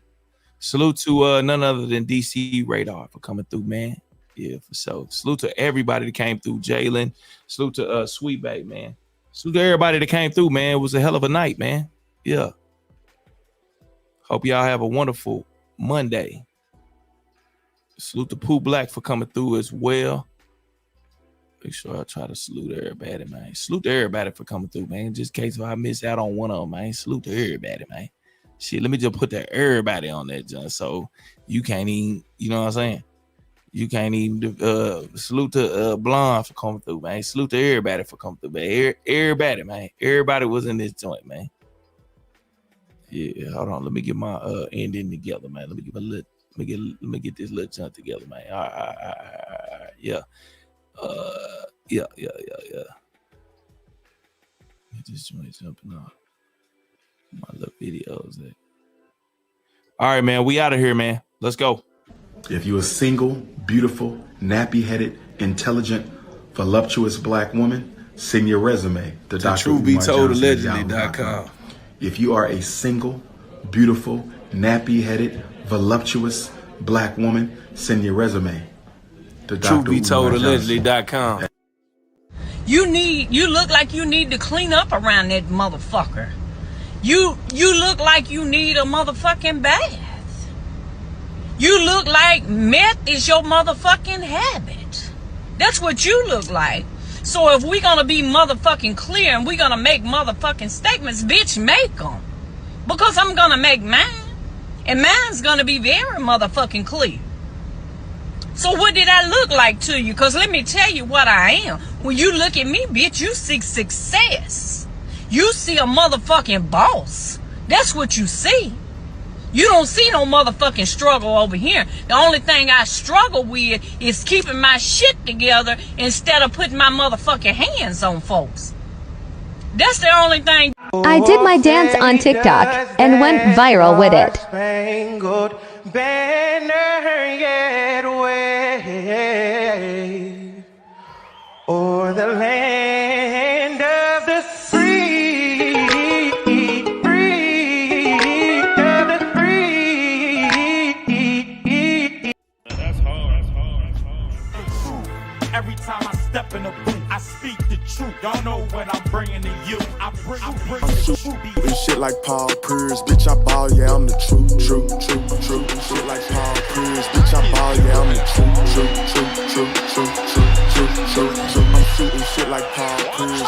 Salute to none other than DC Radar for coming through, man. Yeah, for sure. Salute to everybody that came through. Jalen. Salute to Sweetback, man. Salute to everybody that came through, man. It was a hell of a night, man. Yeah. Hope y'all have a wonderful Monday. Salute to Pooh Black for coming through as well. Make sure I try to salute everybody, man. Salute to everybody for coming through, man. Just in case if I miss out on one of them, man. Salute to everybody, man. Shit, let me just put that everybody on that, John. So you can't even, you know what I'm saying? You can't even salute to Blonde for coming through, man. Salute to everybody for coming through, man. Everybody, man. Everybody was in this joint, man. Yeah, hold on. Let me get my ending together, man. Let me get this little jump together, man. All right. Yeah. Yeah. This joint jumping off my little videos. All right, man. We out of here, man. Let's go. If you're a single, beautiful, nappy-headed, intelligent, voluptuous black woman, send your resume to TruthBeToldAllegedly.com. If you are a single, beautiful, nappy-headed, voluptuous black woman, send your resume to TruthBeToldAllegedly.com. You look like you need to clean up around that motherfucker. You look like you need a motherfucking bath. You look like meth is your motherfucking habit. That's what you look like. So if we're gonna be motherfucking clear and we're gonna make motherfucking statements, bitch, make them. Because I'm gonna make mine. And mine's gonna be very motherfucking clear. So what did I look like to you? Because let me tell you what I am. When you look at me, bitch, you see success. You see a motherfucking boss. That's what you see. You don't see no motherfucking struggle over here. The only thing I struggle with is keeping my shit together instead of putting my motherfucking hands on folks. That's the only thing. I did my dance on TikTok and went viral with it. Banner yet wave o'er the land of the free, of the free. That's hard. Every time I step in a booth, I speak the truth. Y'all know what I'm bringing to you. I bring the truth. And shit like Paul Pierce, bitch, I ball, yeah, I'm the truth. Shit like Paul Pierce, bitch, I ball, yeah, I'm the truth. I'm shooting shit like Paul Pierce.